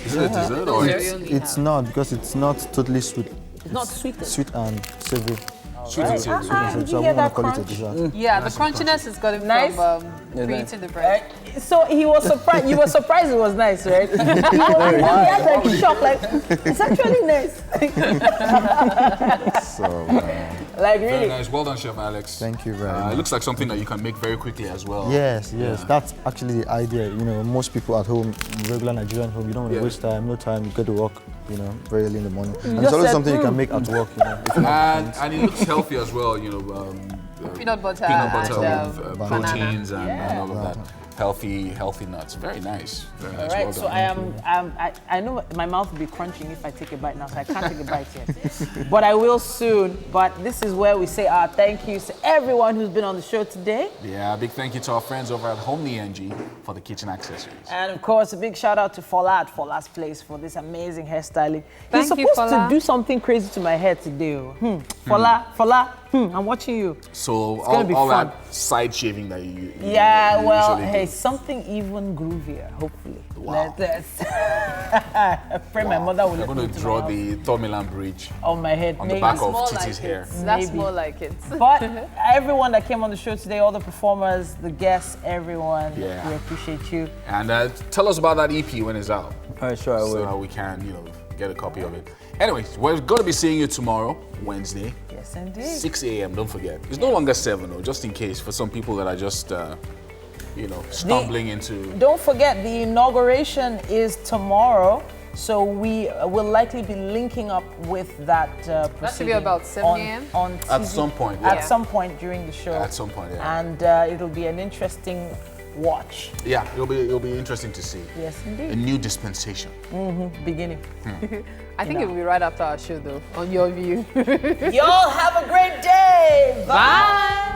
Is it a dessert or it's not, because it's not totally sweet. It's not sweet. Sweet and savory. Sweet and savory. Did you hear that crunch? Yeah, the crunchiness is going from preheating the bread. So he was surprised. You were surprised it was nice, right? He had like shock, like it's actually nice. Like really. Very nice. Well done, Chef Alex. Thank you very much. It looks like something that you can make very quickly as well. Yes. That's actually the idea. Most people at home, regular Nigerian home, you don't want to waste time, no time. You go to work, very early in the morning. And it's always something you can make at work, And it looks healthy as well, peanut butter with proteins and all of that. Healthy nuts. Very nice. Very nice. All right, Well done. so I know my mouth will be crunching if I take a bite now, so I can't take a bite yet. But I will soon. But this is where we say our thank yous to everyone who's been on the show today. Yeah, a big thank you to our friends over at Homely NG for the kitchen accessories. And of course, a big shout out to Fola at Fola's Place for this amazing hairstyling. He's supposed to do something crazy to my hair today. Fola, I'm watching you. So all that side shaving that you hey, something even groovier, hopefully. Wow. My mother will I'm going to draw the Third Milan Bridge on my head. On the back of Titi's hair. That's more like it. But everyone that came on the show today, all the performers, the guests, everyone, we appreciate you. And tell us about that EP when it's out. Sure, I will. So we can, get a copy of it. Anyways, we're going to be seeing you tomorrow, Wednesday. Yes, indeed. 6 a.m., don't forget. It's no longer 7, though, just in case, for some people that are just, stumbling into... Don't forget, the inauguration is tomorrow, so we will likely be linking up with that proceeding. That should be about 7 a.m.? On at some point, At some point during the show. At some point, yeah. And it'll be an interesting watch. Yeah, it'll be interesting to see. Yes, indeed. A new dispensation. Beginning. I think it will be right after our show, though, on your view. Y'all have a great day. Bye.